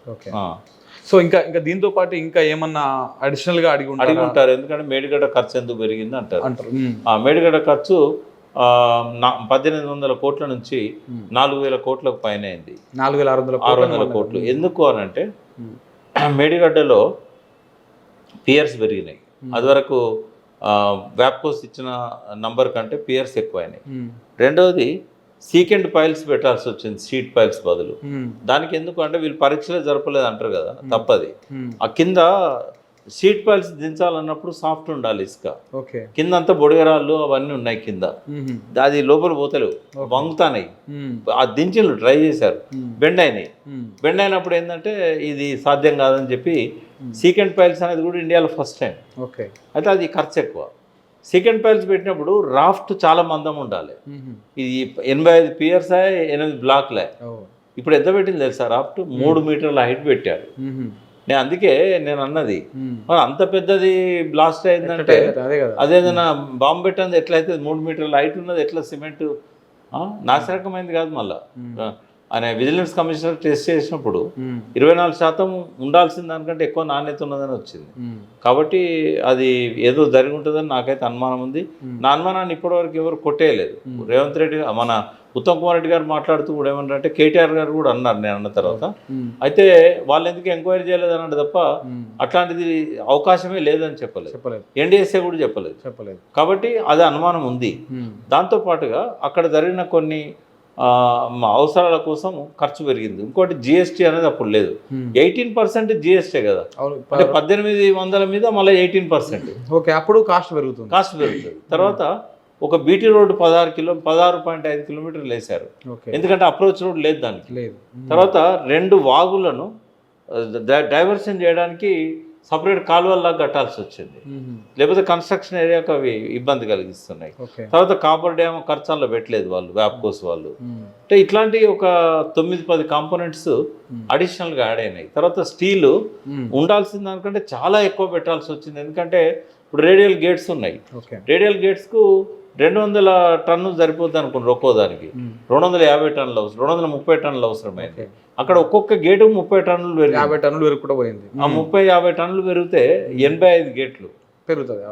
[SPEAKER 1] సో ఇంకా దీంతో పాటు ఇంకా ఏమన్నా అడిషనల్ గా అడిగి
[SPEAKER 2] ఉంటారు. ఎందుకంటే మేడిగడ్డ ఖర్చు ఎందుకు పెరిగింది అంటారు. ఆ మేడిగడ్డ ఖర్చు 1,800 కోట్ల నుంచి 4,000 కోట్లకు పైన అయింది. 4,600 కోట్లు. ఎందుకు అని అంటే మేడిగడ్డలో పియర్స్ పెరిగినాయి. అది వరకు వ్యాప్కోస్ ఇచ్చిన నంబర్ కంటే పియర్స్ ఎక్కువైనాయి. రెండవది సీకెండ్ పైల్స్ పెట్టాల్సి వచ్చింది షీట్ పైల్స్ బదులు. దానికి ఎందుకు అంటే వీళ్ళు పరీక్షలే జరపలేదు అంటారు కదా, తప్పది. ఆ కింద షీట్ పైల్స్ దించాలన్నప్పుడు సాఫ్ట్ ఉండాలి ఇసుక, కింద అంతా బొడిగరాళ్ళు అవన్నీ ఉన్నాయి కింద, అది లోపల పోతలేవు, వంగుతానాయి. ఆ దించిలు ట్రై చేశారు, బెండ్ అయినాయి. బెండ్ అయినప్పుడు ఏంటంటే ఇది సాధ్యం కాదని చెప్పి సీకెండ్ పైల్స్ అనేది కూడా ఇండియాలో ఫస్ట్ టైం. అయితే అది ఖర్చు ఎక్కువ. సెకండ్ పైల్స్ పెట్టినప్పుడు రాఫ్ట్ చాలా మందం ఉండాలి. ఇది 85 పియర్స్ 8 బ్లాక్లే. ఇప్పుడు ఎంత పెట్టింది తెలుసా రాఫ్ట్? 3 మీటర్ల హైట్ పెట్టాడు. అందుకే నేను అన్నది, మరి అంత పెద్దది బ్లాస్ట్ అయిందంటే అదేదైనా బాంబు పెట్టింది ఎట్లయితే 3 మీటర్ల హైట్ ఉన్నది ఎట్లా సిమెంట్ నాశరకమైంది కాదు. మళ్ళా ఆయన విజిలెన్స్ కమిషనర్ టెస్ట్ చేసినప్పుడు 24% ఉండాల్సిన దానికంటే ఎక్కువ నాణ్యత ఉన్నదని వచ్చింది. కాబట్టి అది ఏదో జరిగి ఉంటుందని నాకైతే అనుమానం ఉంది. నా అనుమానాన్ని ఇప్పటివరకు ఎవరు కొట్టేయలేదు. రేవంత్ రెడ్డి మన ఉత్తమ్ కుమార్ రెడ్డి గారు మాట్లాడుతూ కూడా ఏమంటారంటే కేటీఆర్ గారు కూడా అన్నారు నేను అన్న తర్వాత, అయితే వాళ్ళు ఎందుకు ఎంక్వైరీ చేయలేదు అన్నాడు తప్ప అట్లాంటిది అవకాశమే లేదని చెప్పలేదు. ఎన్డీఎస్ఏ కూడా చెప్పలేదు. కాబట్టి అది అనుమానం ఉంది. దాంతోపాటుగా అక్కడ జరిగిన కొన్ని అవసరాల కోసం ఖర్చు పెరిగింది. ఇంకోటి జిఎస్టీ అనేది అప్పుడు లేదు. 18% జిఎస్టీ కదా, అంటే 1,800 మీద మళ్ళీ 18%.
[SPEAKER 1] అప్పుడు కాస్ట్ పెరుగుతుంది.
[SPEAKER 2] తర్వాత ఒక బీటీ రోడ్డు 16.5 కిలోమీటర్లు వేశారు. ఎందుకంటే అప్రోచ్ రోడ్ లేదు దానికి. తర్వాత 2 వాగులను డైవర్షన్ చేయడానికి సపరేట్ కాలువల్లాగా కట్టాల్సి వచ్చింది. లేకపోతే కన్స్ట్రక్షన్ ఏరియాకి అవి ఇబ్బంది కలిగిస్తున్నాయి. తర్వాత కాపర్ డ్యామ్ ఖర్చాల్లో పెట్టలేదు వాళ్ళు, వ్యాప్కోస్ వాళ్ళు. అంటే ఇట్లాంటి ఒక 9-10 కాంపోనెంట్స్ అడిషనల్గా యాడ్ అయినాయి. తర్వాత స్టీలు ఉండాల్సిన దానికంటే చాలా ఎక్కువ పెట్టాల్సి వచ్చింది. ఎందుకంటే ఇప్పుడు రేడియల్ గేట్స్ ఉన్నాయి. రేడియల్ గేట్స్కు 200 టన్నులు సరిపోద్ది అనుకోండి ఒక్కో దానికి. 250 టన్నులు అవసరం, 230 టన్నులు అవసరమైంది. అక్కడ ఒక్కొక్క గేటు 30 టన్నులు
[SPEAKER 1] 50 టన్నులు పెరుగుకుంటూ పోయింది.
[SPEAKER 2] ఆ 30-50 టన్నులు పెరిగితే 85 గేట్లు
[SPEAKER 1] పెరుగుతుంది.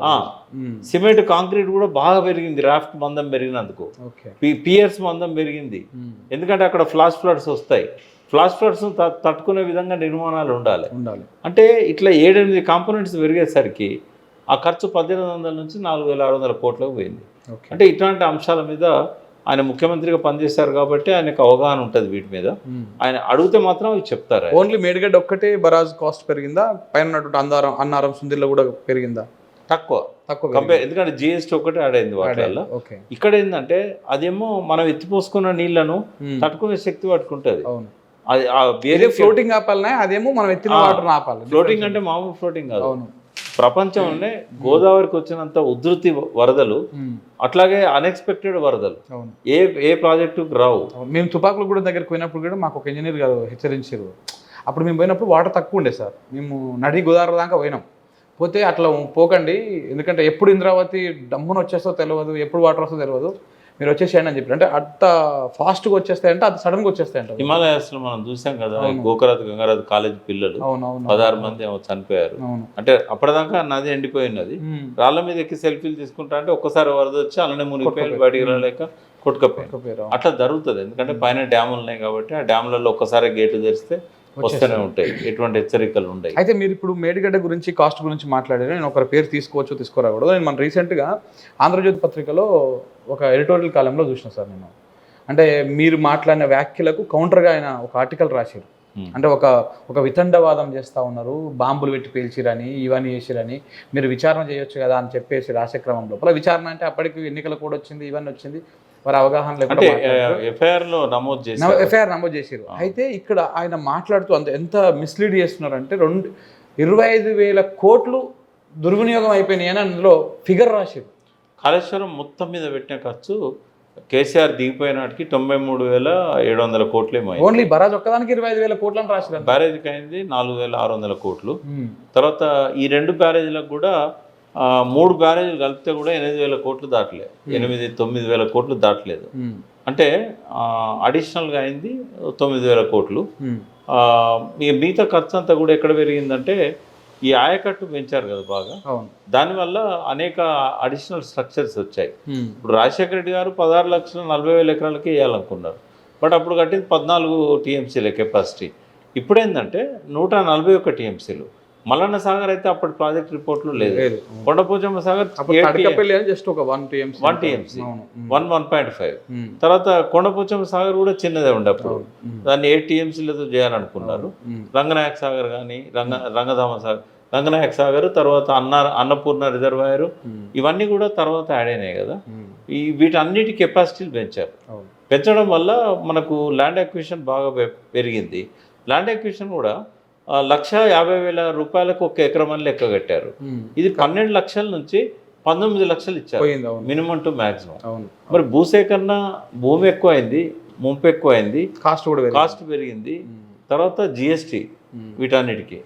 [SPEAKER 2] సిమెంట్ కాంక్రీట్ కూడా బాగా పెరిగింది. రాఫ్ట్ మందం పెరిగినందుకు పియర్స్ మందం పెరిగింది. ఎందుకంటే అక్కడ ఫ్లాష్ ఫ్లడ్స్ వస్తాయి. ఫ్లాష్ ఫ్లడ్స్ తట్టుకునే విధంగా నిర్మాణాలు ఉండాలి. అంటే ఇట్లా 7-8 కాంపోనెంట్స్ పెరిగేసరికి ఆ ఖర్చు 1,800 నుంచి 4,600 కోట్లకు పోయింది. అంటే ఇట్లాంటి అంశాల మీద ఆయన ముఖ్యమంత్రిగా పనిచేశారు కాబట్టి ఆయనకు అవగాహన ఉంటుంది వీటి మీద. ఆయన అడిగితే మాత్రం అవి చెప్తారు.
[SPEAKER 1] ఓన్లీ మేడిగడ్డ ఒక్కటే బరాజ్ కాస్ట్ పెరిగిందా? పైన అన్నారం సుందిల్లో కూడా పెరిగిందా?
[SPEAKER 2] తక్కువ కంపేర్, ఎందుకంటే జిఎస్టీ ఒకటే యాడ్ అయింది వాటి వల్ల. ఇక్కడ ఏంటంటే అదేమో మనం ఎత్తిపోసుకున్న నీళ్లను తట్టుకునే శక్తి పట్టుకుంటుంది.
[SPEAKER 1] అది ఫ్లోటింగ్ ఆపాలనే, అదేమో మనం ఎత్తిన వాటర్ ఆపాలి.
[SPEAKER 2] ఫ్లోటింగ్ అంటే మామూలు ఫ్లోటింగ్ కాదు. ప్రపంచంలోనే గోదావరికి వచ్చినంత ఉధృతి వరదలు అట్లాగే అన్ఎక్స్పెక్టెడ్ వరదలు
[SPEAKER 1] అవును.
[SPEAKER 2] ఏ ప్రాజెక్టుకు రావు.
[SPEAKER 1] మేము తుపాకులు కూడా దగ్గరికి పోయినప్పుడు కూడా మాకు ఒక ఇంజనీర్ గారు హెచ్చరించారు. అప్పుడు మేము పోయినప్పుడు వాటర్ తక్కువ ఉండే సార్. మేము నడి గోదావరి దాకా పోయినాం. పోతే అట్లా పోకండి, ఎందుకంటే ఎప్పుడు ఇంద్రావతి డమ్మున వచ్చేస్తో తెలియదు, ఎప్పుడు వాటర్ వస్తుందో తెలియదు, మీరు వచ్చేసేయండి అని చెప్పి. అంటే అంత ఫాస్ట్గా వచ్చేస్తాయంటే అది సడన్గా వచ్చేస్తాయంట.
[SPEAKER 2] హిమాలయాస్లో మనం చూసాం కదా, గోకరాజు గంగారాజు కాలేజ్ పిల్లలు 16 మంది ఏమో చనిపోయారు. అంటే అప్పటిదాకా నది ఎండిపోయినది, రాళ్ళ మీద ఎక్కి సెల్ఫీలు తీసుకుంటా అంటే ఒక్కసారి వరద వచ్చి అలానే మునిగిపోయి బయటికి రాలేక కొట్టుకపోయారు. అట్లా జరుగుతుంది, ఎందుకంటే పైన డ్యాములు ఉన్నాయి కాబట్టి ఆ డ్యాములలో ఒక్కసారి గేట్లు తెరిస్తే వస్తూనే ఉంటాయి, ఎటువంటి హెచ్చరికలు ఉంటాయి.
[SPEAKER 1] అయితే మీరు ఇప్పుడు మేడిగడ్డ గురించి కాస్ట్ గురించి మాట్లాడారు. నేను ఒకరి పేరు తీసుకోవచ్చు తీసుకోరాకూడదు. నేను మన రీసెంట్గా ఆంధ్రజ్యోతి పత్రికలో ఒక ఎడిటోరియల్ కాలంలో చూసిన సార్ నేను. అంటే మీరు మాట్లాడిన వ్యాఖ్యలకు కౌంటర్గా ఆయన ఒక ఆర్టికల్ రాశారు. అంటే ఒక వితండవాదం చేస్తూ ఉన్నారు, బాంబులు పెట్టి పేల్చిరని, ఇవన్నీ చేసిరని, మీరు విచారణ చేయొచ్చు కదా అని చెప్పేసి రాసే క్రమం లోపల విచారణ అంటే అప్పటికి ఎన్నికల కూడా వచ్చింది, ఇవన్నీ వచ్చింది, వారి అవగాహన లేకుండా
[SPEAKER 2] ఎఫ్ఐఆర్ నమోదు
[SPEAKER 1] చేశారు. అయితే ఇక్కడ ఆయన మాట్లాడుతూ ఎంత మిస్లీడ్ చేస్తున్నారంటే 25,000 కోట్లు దుర్వినియోగం అయిపోయినాయి అని అందులో ఫిగర్ రాశారు.
[SPEAKER 2] కాళేశ్వరం మొత్తం మీద పెట్టిన ఖర్చు కేసీఆర్ దిగిపోయినాటికి 93,700 కోట్లు ఏమో.
[SPEAKER 1] ఓన్లీ బరాజ్ ఒక్కదానికి 25,000 కోట్లు అని రాశారు.
[SPEAKER 2] బ్యారేజ్కి అయింది 4,600 కోట్లు. తర్వాత ఈ 2 బ్యారేజ్లకు కూడా 3 బ్యారేజీలు కలిపితే కూడా 8,000 కోట్లు దాటలేదు, 8,000-9,000 కోట్లు దాటలేదు. అంటే అడిషనల్గా అయింది 9,000 కోట్లు. మిగతా ఖర్చు అంతా కూడా ఎక్కడ పెరిగిందంటే ఈ ఆయకట్టు పెంచారు కదా బాగా, దానివల్ల అనేక అడిషనల్ స్ట్రక్చర్స్ వచ్చాయి. ఇప్పుడు రాజశేఖర రెడ్డి గారు 16,40,000 ఎకరాలకి వేయాలనుకున్నారు, బట్ అప్పుడు కట్టింది 14 టీఎంసీల కెపాసిటీ. ఇప్పుడేంటంటే 141 టీఎంసీలు. మల్లన్న సాగర్ అయితే అప్పటి ప్రాజెక్ట్ రిపోర్ట్లు లేదు. కొండపోచమ్మ సాగర్
[SPEAKER 1] జస్ట్ ఒక 1 టీఎంసీ
[SPEAKER 2] 1.5. తర్వాత కొండపోచమ్మ సాగర్ కూడా చిన్నదే ఉండే, అప్పుడు దాన్ని 8 టీఎంసీలతో చేయాలనుకున్నారు. రంగనాయక సాగర్ కానీ రంగధామ సాగర్, రంగనాయక సాగర్, తర్వాత అన్నపూర్ణ రిజర్వాయర్, ఇవన్నీ కూడా తర్వాత యాడ్ అయినాయి కదా. వీటన్నిటి కెపాసిటీలు పెంచడం వల్ల మనకు ల్యాండ్ అక్విజిషన్ బాగా పెరిగింది. ల్యాండ్ అక్విజిషన్ కూడా 1,50,000 రూపాయలకు ఒక ఎకరం అని లెక్క కట్టారు. ఇది 12 లక్షల నుంచి 19 లక్షలు ఇచ్చారు, మినిమం టు మ్యాక్సిమం. మరి భూసేకరణ, భూమి ఎక్కువ అయింది, ముంపు ఎక్కువ అయింది, కాస్ట్ పెరిగింది. తర్వాత జిఎస్టీ, వీటన్నిటికీ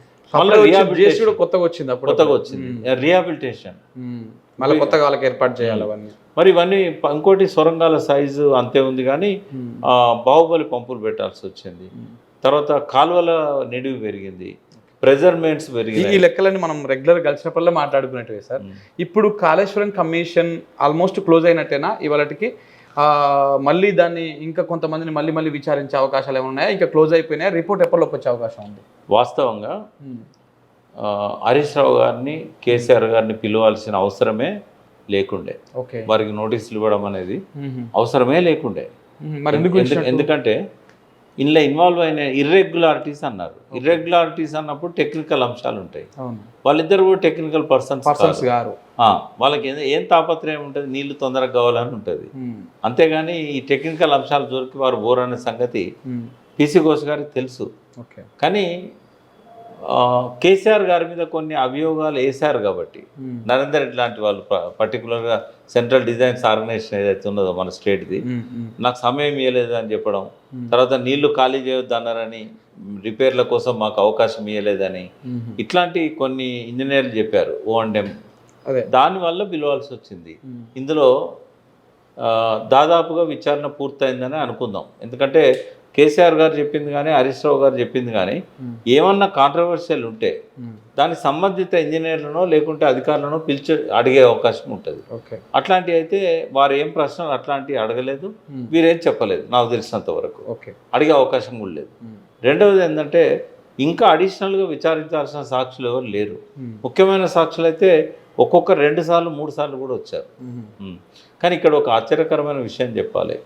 [SPEAKER 1] కొత్తగా వచ్చింది
[SPEAKER 2] రిహాబిలిటేషన్,
[SPEAKER 1] మళ్ళీ కొత్తగా వాళ్ళకి ఏర్పాటు చేయాలి అవన్నీ.
[SPEAKER 2] మరి ఇవన్నీ ఇంకోటి సొరంగాల సైజు అంతే ఉంది కానీ బాహుబలి పంపులు పెట్టాల్సి వచ్చింది. తర్వాత కాలువల నిడివి పెరిగింది, ప్రెజర్మెంట్స్ పెరిగింది.
[SPEAKER 1] ఈ లెక్కలని మనం రెగ్యులర్ కలిసినప్పుడల్లా మాట్లాడుకునేటివే సార్. ఇప్పుడు కాళేశ్వరం కమిషన్ ఆల్మోస్ట్ క్లోజ్ అయినట్టేనా ఇవాళకి? మళ్ళీ దాన్ని ఇంకా కొంతమందిని మళ్ళీ విచారించే అవకాశాలు ఏమైనా ఉన్నాయా? ఇంకా క్లోజ్ అయిపోయినాయా? రిపోర్ట్ ఎప్పటిలోకి వచ్చే అవకాశం ఉంది?
[SPEAKER 2] వాస్తవంగా హరీష్ రావు గారిని, కేసీఆర్ గారిని పిలవాల్సిన అవసరమే లేకుండే. వారికి నోటీసులు ఇవ్వడం అనేది అవసరమే లేకుండే. ఎందుకంటే ఇందులో ఇన్వాల్వ్ అయిన ఇర్రెగ్యులారిటీస్ అన్నారు. ఇర్రెగ్యులారిటీస్ అన్నప్పుడు టెక్నికల్ అంశాలు ఉంటాయి. వాళ్ళిద్దరు కూడా టెక్నికల్ పర్సన్స్ గారు. వాళ్ళకి ఏం తాపత్రయం ఉంటుంది, నీళ్లు తొందరగా కావాలని ఉంటుంది. అంతేగాని ఈ టెక్నికల్ అంశాలు దొరికి వారు బోర్ అనే సంగతి పిసి ఘోష్ గారికి తెలుసు. కానీ కేసీఆర్ గారి మీద కొన్ని అభియోగాలు వేశారు కాబట్టి, నరేందర్ రెడ్డి లాంటి వాళ్ళు పర్టికులర్గా సెంట్రల్ డిజైన్స్ ఆర్గనైజేషన్ ఏదైతే ఉన్నదో మన స్టేట్ది, నాకు సమయం ఇవ్వలేదు అని చెప్పడం, తర్వాత నీళ్లు ఖాళీ చేయొద్దు అన్నారని, రిపేర్ల కోసం మాకు అవకాశం ఇవ్వలేదని, ఇట్లాంటి కొన్ని ఇంజనీర్లు చెప్పారు O&M. దానివల్ల పిలవాల్సి వచ్చింది. ఇందులో దాదాపుగా విచారణ పూర్తయిందని అనుకుందాం. ఎందుకంటే కేసీఆర్ గారు చెప్పింది కానీ, హరీష్ రావు గారు చెప్పింది కానీ, ఏమన్నా కాంట్రవర్షియల్ ఉంటే దానికి సంబంధిత ఇంజనీర్లనో లేకుంటే అధికారులను పిలిచి అడిగే అవకాశం ఉంటుంది. అట్లాంటివి అయితే వారు ఏం ప్రశ్నలు అట్లాంటివి అడగలేదు, వీరేం చెప్పలేదు నాకు తెలిసినంత వరకు, అడిగే అవకాశం కూడా లేదు. రెండవది ఏంటంటే ఇంకా అడిషనల్గా విచారించాల్సిన సాక్షులు ఎవరు లేరు. ముఖ్యమైన సాక్షులు అయితే ఒక్కొక్క 2 సార్లు 3 సార్లు కూడా వచ్చారు. కానీ ఇక్కడ ఒక ఆశ్చర్యకరమైన విషయం చెప్పాలి.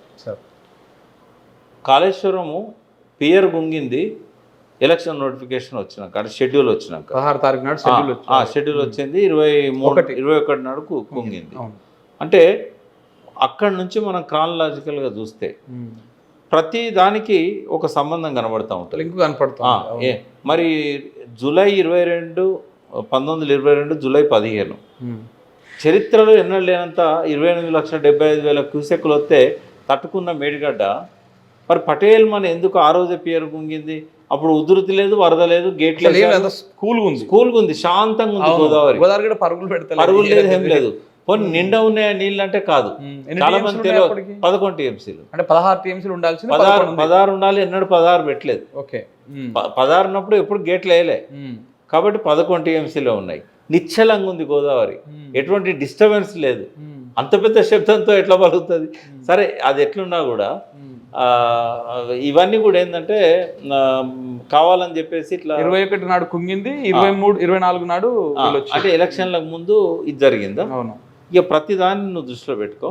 [SPEAKER 2] కాళేశ్వరము పియర్ గుంగింది ఎలక్షన్ నోటిఫికేషన్ వచ్చినాక, అంటే షెడ్యూల్ వచ్చినాక, 16 తారీఖు నాడు షెడ్యూల్ వచ్చింది, 21 నాడు కుంగింది. అంటే అక్కడి నుంచి మనం క్రానలాజికల్గా చూస్తే ప్రతి దానికి ఒక సంబంధం కనబడుతూ ఉంటుంది. మరి జూలై 22 1922 జూలై 15. చరిత్రలో ఎన్నడూ లేనంత 28,75,000 క్యూసెక్కులు వస్తే తట్టుకున్న మేడిగడ్డ మరి పటేల్ మన ఎందుకు ఆ రోజే పేరు గుంగింది? అప్పుడు ఉధృతి లేదు, వరద లేదు, గేట్లు స్కూల్గా ఉంది, శాంతంగా ఉంది గోదావరి. పరుగులు లేదు, ఏం లేదు. కొన్ని నిండా ఉన్నాయా నీళ్ళు అంటే కాదు. చాలా మంది తెలియదు. 11 టీఎంసీలు
[SPEAKER 1] అంటే 16 టీఎంసీలు ఉండాల్సింది
[SPEAKER 2] 16 ఉండాలి. ఎన్నడూ 16 పెట్టలేదు. 16 ఉన్నప్పుడు ఎప్పుడు గేట్లు వేయలే. కాబట్టి 11 టీఎంసీలో ఉన్నాయి. నిశ్చలంగా ఉంది గోదావరి, ఎటువంటి డిస్టర్బెన్స్ లేదు. అంత పెద్ద శబ్దంతో ఎట్లా పలుకుతుంది? సరే, అది ఎట్లున్నా కూడా ఇవన్నీ కూడా ఏంటంటే కావాలని చెప్పేసి ఇట్లా
[SPEAKER 1] 21 నాడు కుంగింది, 23, 24 నాడు
[SPEAKER 2] అంటే ఎలక్షన్లకు ముందు ఇది జరిగిందా?
[SPEAKER 1] అవును.
[SPEAKER 2] ఇక ప్రతి దాన్ని నువ్వు దృష్టిలో పెట్టుకో.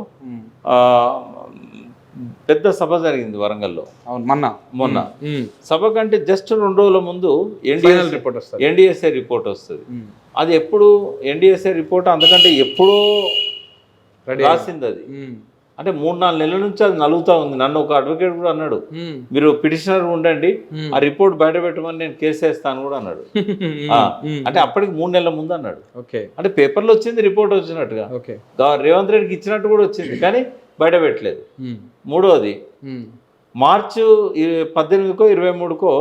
[SPEAKER 2] పెద్ద సభ జరిగింది వరంగల్లో మొన్న. సభ కంటే జస్ట్ 2 రోజుల ముందు ఎన్డీఎస్ఏ రిపోర్ట్ వస్తుంది. అది ఎప్పుడు ఎన్డీఎస్ఏ రిపోర్ట్ అంతకంటే ఎప్పుడో రాసింది అది. అంటే 3-4 నెలల నుంచి అది నలుగుతా ఉంది. నన్ను ఒక అడ్వకేట్ కూడా అన్నాడు, మీరు పిటిషనర్ ఉండండి, ఆ రిపోర్ట్ బయట పెట్టమని నేను కేసు వేస్తాను కూడా అన్నాడు. అంటే అప్పటికి 3 నెలల ముందు అన్నాడు. అంటే పేపర్లో వచ్చింది, రిపోర్ట్ వచ్చినట్టుగా రేవంత్ రెడ్డికి ఇచ్చినట్టు కూడా వచ్చింది, కానీ బయట పెట్టలేదు. మూడోది మార్చి 18కో 23కో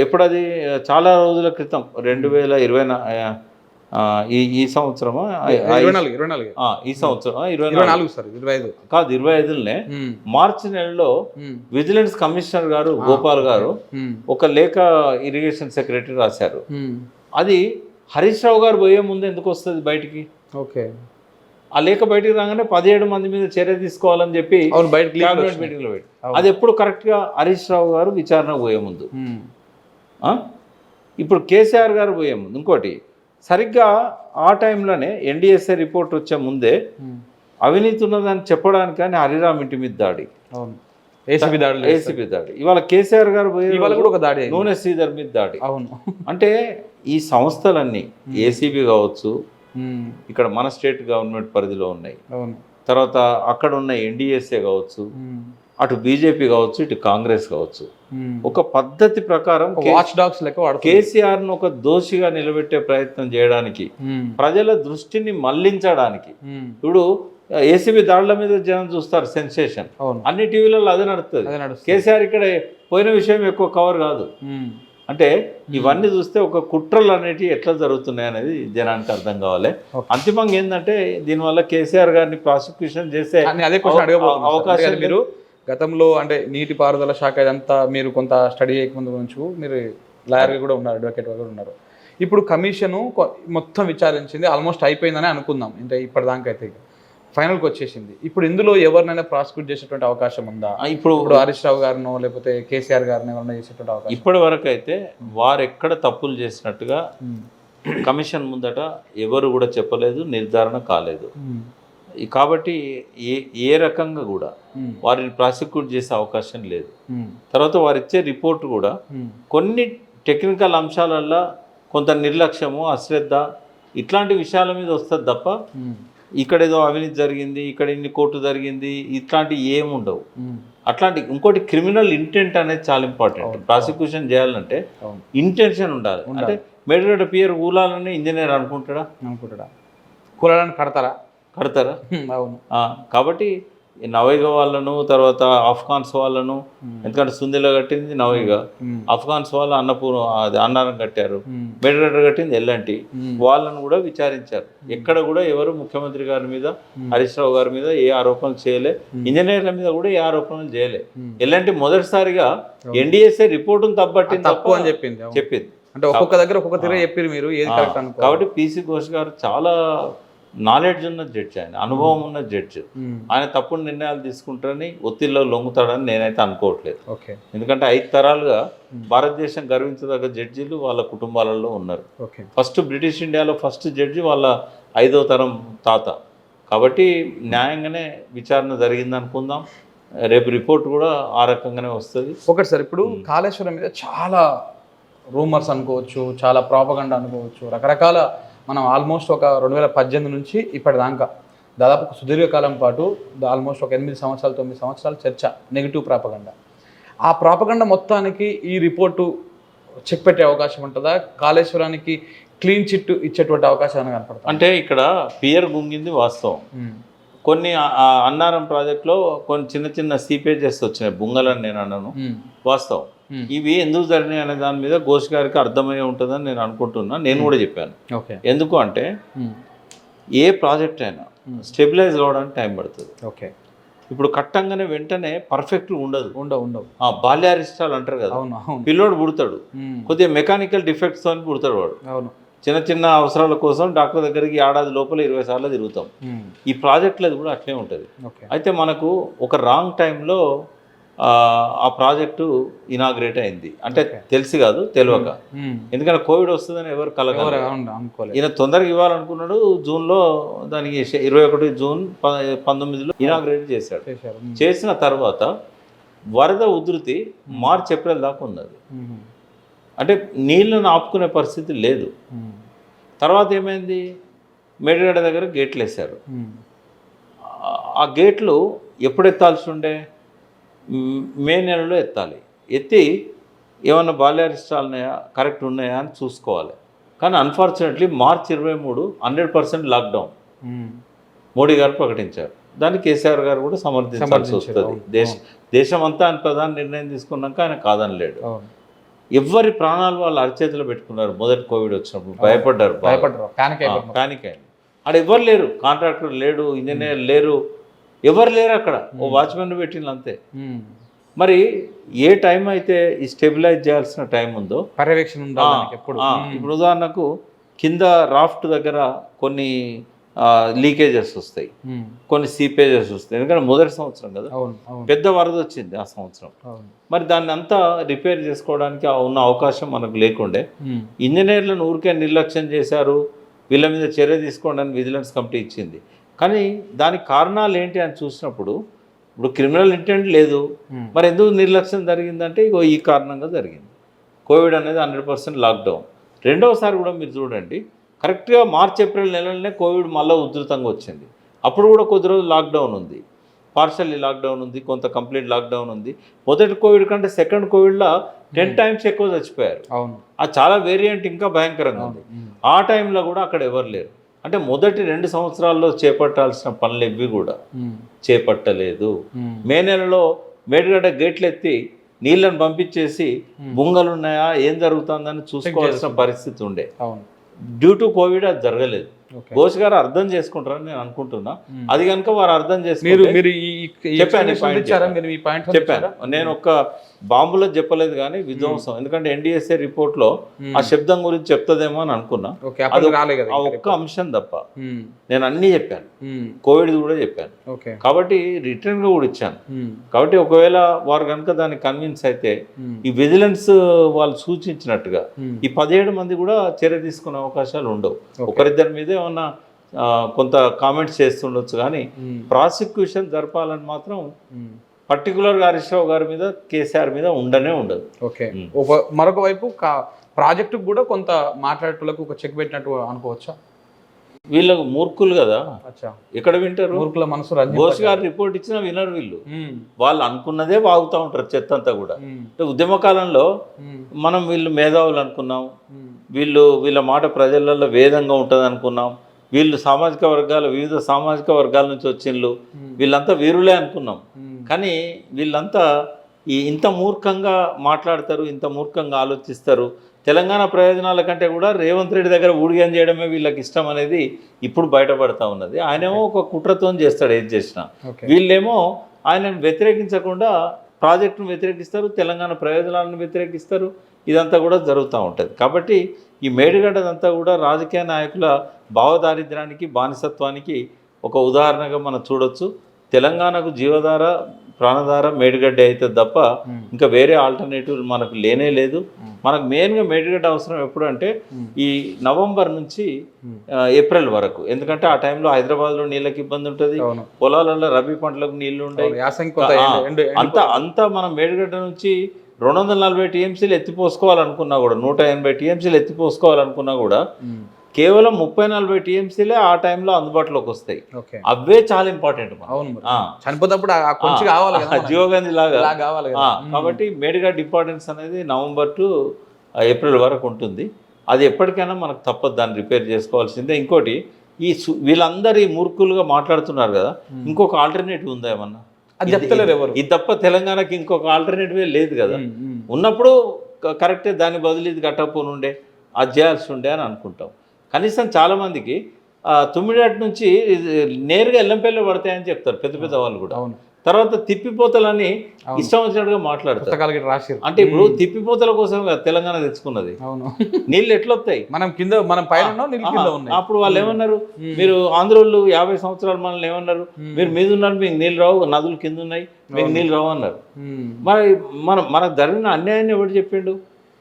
[SPEAKER 2] ఎప్పుడది చాలా రోజుల క్రితం 2020 ఈ సంవత్సరమా ఈ సంవత్సరం 25 కాదు 25నే మార్చి నెలలో విజిలెన్స్ కమిషనర్ గారు గోపాల్ గారు ఒక లేఖ ఇరిగేషన్ సెక్రటరీ రాశారు. అది హరీష్ రావు గారు పోయే ముందు ఎందుకు వస్తుంది బయటికి? ఆ లేఖ బయటికి రాగానే 17 మంది మీద చర్య తీసుకోవాలని చెప్పి క్యాబినెట్ మీటింగ్లో పెట్టి, అది ఎప్పుడు కరెక్ట్గా హరీష్ రావు గారు విచారణ పోయే ముందు. ఇప్పుడు కేసీఆర్ గారు పోయే ముందు. ఇంకోటి సరిగ్గా ఆ టైంలోనే ఎన్డీఎస్ఏ రిపోర్ట్ వచ్చే ముందే అవినీతి ఉన్నదని చెప్పడానికి కానీ హరిరామ్ ఇంటి మీద దాడి, ఏసీబీ దాడి. ఇవాళ కేసీఆర్ గారు పోయే నూనె శ్రీధర్ మీద దాడి. అంటే ఈ సంస్థలన్నీ ఏసీబీ కావచ్చు, ఇక్కడ మన స్టేట్ గవర్నమెంట్ పరిధిలో ఉన్నాయి, తర్వాత అక్కడ ఉన్న ఎన్డీఎస్ఏ కావచ్చు, అటు బీజేపీ కావచ్చు, ఇటు కాంగ్రెస్ కావచ్చు, ఒక పద్ధతి ప్రకారం కేసీఆర్ను ఒక దోషిగా నిలబెట్టే ప్రయత్నం చేయడానికి, ప్రజల దృష్టిని మళ్లించడానికి. ఇప్పుడు ఏసీబీ దాడుల మీద జనం చూస్తారు, సెన్సేషన్, అన్ని టీవీలలో అదే నడుస్తుంది. కేసీఆర్ ఇక్కడ పోయిన విషయం ఎక్కువ కవర్ కాదు. అంటే ఇవన్నీ చూస్తే ఒక కుట్రలు అనేటివి ఎట్లా జరుగుతున్నాయి అనేది జనానికి అర్థం కావాలి. అంతిమంగా ఏంటంటే దీనివల్ల కేసీఆర్ గారిని ప్రాసిక్యూషన్ చేసే అవకాశం.
[SPEAKER 1] మీరు గతంలో అంటే నీటిపారుదల శాఖ ఇదంతా మీరు కొంత స్టడీ చేయకముందు గురించి మీరు లాయర్గా కూడా ఉన్నారు, అడ్వకేట్ కూడా ఉన్నారు. ఇప్పుడు కమిషను మొత్తం విచారించింది, ఆల్మోస్ట్ అయిపోయిందని అనుకుందాం. అంటే ఇప్పటిదాకా అయితే ఫైనల్కి వచ్చేసింది. ఇప్పుడు ఇందులో ఎవరినైనా ప్రాసిక్యూట్ చేసేటువంటి అవకాశం ఉందా? ఇప్పుడు హరీష్ రావు గారినో లేకపోతే కేసీఆర్ గారిని ఎవరైనా చేసేటువంటి అవకాశం?
[SPEAKER 2] ఇప్పటి వరకు అయితే వారు ఎక్కడ తప్పులు చేసినట్టుగా కమిషన్ ముందట ఎవరు కూడా చెప్పలేదు, నిర్ధారణ కాలేదు. కాబట్టి ఏ రకంగా కూడా వారిని ప్రాసిక్యూట్ చేసే అవకాశం లేదు. తర్వాత వారు ఇచ్చే రిపోర్ట్ కూడా కొన్ని టెక్నికల్ అంశాలల్లో కొంత నిర్లక్ష్యము, అశ్రద్ధ ఇట్లాంటి విషయాల మీద వస్తుంది తప్ప ఇక్కడ ఏదో అవినీతి జరిగింది, ఇక్కడ ఇన్ని కోర్టు జరిగింది, ఇట్లాంటివి ఏముండవు. అట్లాంటి ఇంకోటి క్రిమినల్ ఇంటెంట్ అనేది చాలా ఇంపార్టెంట్. ప్రాసిక్యూషన్ చేయాలంటే ఇంటెన్షన్ ఉండాలి. అంటే మేడిగడ్డ పియర్ కూలాలని ఇంజనీర్ అనుకుంటాడా?
[SPEAKER 1] కూలాలని కడతారా?
[SPEAKER 2] అవును. కాబట్టి నవైగా వాళ్ళను, తర్వాత ఆఫ్ఘాన్స్ వాళ్ళను, ఎందుకంటే సుందిలో కట్టింది నవైగా, ఆఫ్ఘాన్స్ వాళ్ళు అన్నారం కట్టారు, మేడిగడ్డ కట్టింది ఎల్లంటి, వాళ్ళను కూడా విచారించారు. ఎక్కడ కూడా ఎవరు ముఖ్యమంత్రి గారి మీద, హరీష్ రావు గారి మీద ఏ ఆరోపణలు చేయలే, ఇంజనీర్ల మీద కూడా ఏ ఆరోపణలు చేయలే. ఎల్లంటి మొదటిసారిగా ఎన్డీఎస్ఏ రిపోర్టును తప్పు అని చెప్పింది.
[SPEAKER 1] అంటే ఒక్కొక్క దగ్గర ఒక్కొక్క తీరు చెప్పారు మీరు, ఏది కరెక్ట్ అనుకో.
[SPEAKER 2] కాబట్టి పీసీ ఘోష్ గారు చాలా నాలెడ్జ్ ఉన్న జడ్జి, ఆయన అనుభవం ఉన్న జడ్జి. ఆయన తప్పుడు నిర్ణయాలు తీసుకుంటారని, ఒత్తిడిలో లొంగుతాడని నేనైతే అనుకోవట్లేదు. ఎందుకంటే 5 తరాలుగా భారతదేశం గర్వించదగ్గ జడ్జీలు వాళ్ళ కుటుంబాలలో ఉన్నారు. ఫస్ట్ బ్రిటిష్ ఇండియాలో ఫస్ట్ జడ్జి వాళ్ళ 5వ తరం తాత. కాబట్టి న్యాయంగానే విచారణ జరిగింది అనుకుందాం. రేపు రిపోర్ట్ కూడా ఆ రకంగానే వస్తుంది.
[SPEAKER 1] ఒకటి సార్, ఇప్పుడు కాళేశ్వరం మీద చాలా రూమర్స్ అనుకోవచ్చు, చాలా ప్రాపగండా అనుకోవచ్చు, రకరకాల మనం ఆల్మోస్ట్ ఒక 2018 నుంచి ఇప్పటిదాకా దాదాపు ఒక సుదీర్ఘకాలం పాటు ఆల్మోస్ట్ ఒక 8 సంవత్సరాలు 9 సంవత్సరాలు చర్చ, నెగిటివ్ ప్రాపగండా. ఆ ప్రాపగండా మొత్తానికి ఈ రిపోర్టు చెక్ పెట్టే అవకాశం ఉంటుందా? కాళేశ్వరానికి క్లీన్ చిట్ ఇచ్చేటువంటి అవకాశాలు కనపడతాయి.
[SPEAKER 2] అంటే ఇక్కడ పియర్ గుంగింది వాస్తవం. కొన్ని అన్నారం ప్రాజెక్ట్లో కొన్ని చిన్న చిన్న సీపేజెస్ వచ్చినాయి, బుంగలని నేను అన్నాను, వాస్తవం. ఇవి ఎందుకు జరిగినాయి అనే దాని మీద ఘోష్ గారికి అర్థమయ్యే ఉంటుందని నేను అనుకుంటున్నా. నేను కూడా చెప్పాను. ఎందుకు అంటే ఏ ప్రాజెక్ట్ అయినా స్టెబిలైజ్ అవ్వడానికి టైం పడుతుంది.
[SPEAKER 1] ఓకే,
[SPEAKER 2] ఇప్పుడు కట్టంగానే వెంటనే పర్ఫెక్ట్ ఉండవు. బాల్యారిష్టాలు అంటారు కదా, పిల్లోడు పుడతాడు కొద్దిగా మెకానికల్ డిఫెక్ట్స్ అని పుడతాడు వాడు. చిన్న చిన్న అవసరాల కోసం డాక్టర్ దగ్గరికి ఏడాది లోపల 20 సార్లు తిరుగుతాం. ఈ ప్రాజెక్టులు అది కూడా అట్లే ఉంటుంది. అయితే మనకు ఒక రాంగ్ టైంలో ఆ ప్రాజెక్టు ఇనాగ్రేట్ అయింది. అంటే తెలిసి కాదు, తెలియక. ఎందుకంటే కోవిడ్ వస్తుందని ఎవరు కలగలరు. ఈయన తొందరగా ఇవ్వాలనుకున్నాడు. జూన్లో దానికి 21 జూన్ 19లో ఇనాగ్రేట్ చేశాడు. చేసిన తర్వాత వరద ఉధృతి మార్చ్ ఏప్రిల్ దాకా ఉన్నది. అంటే నీళ్ళను ఆపుకునే పరిస్థితి లేదు. తర్వాత ఏమైంది, మేడిగడ్డ దగ్గర గేట్లు వేశారు. ఆ గేట్లు ఎప్పుడు ఎత్తాల్సి ఉండే, మే నెలలో ఎత్తాలి. ఎత్తి ఏమన్నా బాల్యారిష్టాలు ఉన్నాయా, కరెక్ట్ ఉన్నాయా అని చూసుకోవాలి. కానీ అన్ఫార్చునేట్లీ మార్చ్ 23 100% లాక్డౌన్ మోడీ గారు ప్రకటించారు. దాన్ని కేసీఆర్ గారు కూడా సమర్థించాల్సి వస్తుంది. దేశం అంతా ఆయన ప్రధాన నిర్ణయం తీసుకున్నాక ఆయన కాదనలేడు. ఎవరి ప్రాణాలు వాళ్ళు అరచేతిలో పెట్టుకున్నారు. మొదటి కోవిడ్ వచ్చినప్పుడు భయపడ్డారు, ప్యానిక్ అయింది. అక్కడ ఎవరు లేరు, కాంట్రాక్టర్ లేడు, ఇంజనీర్ లేరు, ఎవరు లేరు అక్కడ. ఓ వాచ్మెన్ పెట్టిన అంతే. మరి ఏ టైం అయితే ఈ స్టెబిలైజ్ చేయాల్సిన టైం ఉందో
[SPEAKER 1] పర్యవేక్షణ
[SPEAKER 2] ఇప్పుడు ఉదాహరణకు కింద రాఫ్ట్ దగ్గర కొన్ని లీకేజెస్ వస్తాయి, కొన్ని సీపేజెస్ వస్తాయి. ఎందుకంటే మొదటి సంవత్సరం కదా, పెద్ద వరద వచ్చింది ఆ సంవత్సరం. మరి దాన్ని అంతా రిపేర్ చేసుకోవడానికి ఉన్న అవకాశం మనకు లేకుండే. ఇంజనీర్లను ఊరికే నిర్లక్ష్యం చేశారు, వీళ్ళ మీద చర్య తీసుకోండి అని విజిలెన్స్ కమిటీ ఇచ్చింది. కానీ దానికి కారణాలు ఏంటి అని చూసినప్పుడు ఇప్పుడు క్రిమినల్ ఇంటెంట్ లేదు, మరి ఎందుకు నిర్లక్ష్యం జరిగిందంటే ఇగో ఈ కారణంగా జరిగింది. కోవిడ్ అనేది 100% లాక్డౌన్. రెండవసారి కూడా మీరు చూడండి, కరెక్ట్గా మార్చ్ ఏప్రిల్ నెలలనే కోవిడ్ మళ్ళీ ఉధృతంగా వచ్చింది. అప్పుడు కూడా కొద్ది రోజులు లాక్డౌన్ ఉంది, పార్షల్లీ లాక్డౌన్ ఉంది, కొంత కంప్లీట్ లాక్డౌన్ ఉంది. మొదటి కోవిడ్ కంటే సెకండ్ కోవిడ్లో 10 times ఎక్కువ చచ్చిపోయారు. అది చాలా వేరియంట్ ఇంకా భయంకరంగా ఉంది. ఆ టైంలో కూడా అక్కడ ఎవరు లేరు. అంటే మొదటి 2 సంవత్సరాల్లో చేపట్టాల్సిన పనులు ఎవ్వి కూడా చేపట్టలేదు. మే నెలలో మేడిగడ్డ గేట్లు ఎత్తి నీళ్ళని పంపించేసి బుంగలు ఉన్నాయా, ఏం జరుగుతుందని చూసుకోవాల్సిన పరిస్థితి ఉండే. డ్యూ టు కోవిడ్ అది జరగలేదు. ఘోష్ గారు అర్థం చేసుకుంటారని నేను అనుకుంటున్నా. అది కనుక వారు అర్థం చేసుకుంటే చెప్పాను. నేను ఒక బాంబులో చెప్పలేదు కానీ విధ్వంసం, ఎందుకంటే ఎన్డీఎస్ఏ రిపోర్ట్లో ఆ శబ్దం గురించి చెప్తుందేమో అని అనుకున్నా. ఆ ఒక్క అంశం తప్ప నేను అన్నీ చెప్పాను, కోవిడ్ కూడా చెప్పాను. కాబట్టి రిటర్న్ గా కూడా ఇచ్చాను. కాబట్టి ఒకవేళ వారు కనుక దాన్ని కన్విన్స్ అయితే ఈ విజిలెన్స్ వాళ్ళు సూచించినట్టుగా ఈ 17 మంది కూడా చర్య తీసుకునే అవకాశాలు ఉండవు. ఒకరిద్దరి మీద ఏమన్నా కొంత కామెంట్స్ చేస్తుండొచ్చు కానీ ప్రాసిక్యూషన్ జరపాలని మాత్రం పర్టికులర్గా హరీష్ రావు గారి మీద, కేసీఆర్ మీద ఉండదు.
[SPEAKER 1] ఓకే, మరొక వైపు ప్రాజెక్టుకు కూడా కొంత మాట్లాడేటోళ్ళకు ఒక చెక్ పెట్టినట్టు అనుకోవచ్చా?
[SPEAKER 2] వీళ్ళకు మూర్ఖులు కదా, ఎక్కడ వింటారు?
[SPEAKER 1] మూర్ఖుల మనసు.
[SPEAKER 2] ఘోష్ గారు రిపోర్ట్ ఇచ్చినా వినరు వీళ్ళు. వాళ్ళు అనుకున్నదే వాగుతూ ఉంటారు చెత్త అంతా కూడా. అంటే ఉద్యమ కాలంలో మనం వీళ్ళు మేధావులు అనుకున్నాం, వీళ్ళ మాట ప్రజలలో వేదంగా ఉంటుంది అనుకున్నాం, వీళ్ళు వివిధ సామాజిక వర్గాల నుంచి వచ్చిండ్రు, వీళ్ళంతా వీరులే అనుకున్నాం. కానీ వీళ్ళంతా ఇంత మూర్ఖంగా మాట్లాడతారు, ఇంత మూర్ఖంగా ఆలోచిస్తారు. తెలంగాణ ప్రయోజనాల కంటే కూడా రేవంత్ రెడ్డి దగ్గర ఊడిగం చేయడమే వీళ్ళకి ఇష్టం అనేది ఇప్పుడు బయటపడతా ఉన్నది. ఆయనేమో ఒక కుట్రతో చేస్తాడు ఏది చేసినా. వీళ్ళేమో ఆయనను వ్యతిరేకించకుండా ప్రాజెక్టును వ్యతిరేకిస్తారు, తెలంగాణ ప్రయోజనాలను వ్యతిరేకిస్తారు. ఇదంతా కూడా జరుగుతూ ఉంటుంది. కాబట్టి ఈ మేడిగడ్డదంతా కూడా రాజకీయ నాయకుల భావదారిద్ర్యానికి, బానిసత్వానికి ఒక ఉదాహరణగా మనం చూడొచ్చు. తెలంగాణకు జీవధార, ప్రాణధార మేడిగడ్డ అయితే తప్ప ఇంకా వేరే ఆల్టర్నేటివ్ మనకు లేనే లేదు. మనకు మెయిన్గా మేడిగడ్డ అవసరం ఎప్పుడు అంటే ఈ నవంబర్ నుంచి ఏప్రిల్ వరకు. ఎందుకంటే ఆ టైంలో హైదరాబాద్లో నీళ్ళకి ఇబ్బంది ఉంటుంది, పొలాలలో రబీ పంటలకు నీళ్లు ఉంటాయి. అంతా మనం మేడిగడ్డ నుంచి 240 టీఎంసీలు ఎత్తిపోసుకోవాలనుకున్నా కూడా, 180 టీఎంసీలు ఎత్తిపోసుకోవాలనుకున్నా కూడా కేవలం 30-40 టీఎంసీలే ఆ టైంలో అందుబాటులోకి వస్తాయి. అవే చాలా ఇంపార్టెంట్.
[SPEAKER 1] చనిపోతప్పుడు
[SPEAKER 2] జీవగాంధీ లాగా కాబట్టి మేడిగడ్డ ఇంపార్టెన్స్ అనేది నవంబర్ టు ఏప్రిల్ వరకు ఉంటుంది. అది ఎప్పటికైనా మనకు తప్పదు, దాన్ని రిపేర్ చేసుకోవాల్సిందే. ఇంకోటి వీళ్ళందరి మూర్ఖులుగా మాట్లాడుతున్నారు కదా, ఇంకొక ఆల్టర్నేటివ్ ఉందా ఏమన్నా?
[SPEAKER 1] అది చెప్తలేరు ఎవరు.
[SPEAKER 2] ఇది తప్ప తెలంగాణకి ఇంకొక ఆల్టర్నేటివే లేదు కదా. ఉన్నప్పుడు కరెక్టే, దాని బదులు ఇది కట్టకపోనుండే, అది చేయాల్సి ఉండే అని అనుకుంటాం. కనీసం చాలామందికి తుమ్మిడాటి నుంచి నేరుగా ఎల్లంపల్లి పడతాయని చెప్తారు పెద్ద పెద్ద వాళ్ళు కూడా. తర్వాత తిప్పిపోతలని ఇష్టం వచ్చినట్టుగా మాట్లాడతారు. అంటే ఇప్పుడు తిప్పిపోతల కోసం తెలంగాణ తెచ్చుకున్నది. నీళ్ళు ఎట్లా వస్తాయి?
[SPEAKER 1] మనం పైన
[SPEAKER 2] అప్పుడు వాళ్ళు ఏమన్నారు, మీరు ఆంధ్రోళ్ళు 50 సంవత్సరాలు మనల్ని ఏమన్నారు, మీరు మీద ఉన్నారు, మీకు నీళ్ళు రావు, నదులు కింద ఉన్నాయి, మీకు నీళ్ళు రావు అన్నారు. మరి మనకు జరిగిన అన్యాయాన్ని ఎవరు చెప్పిండు?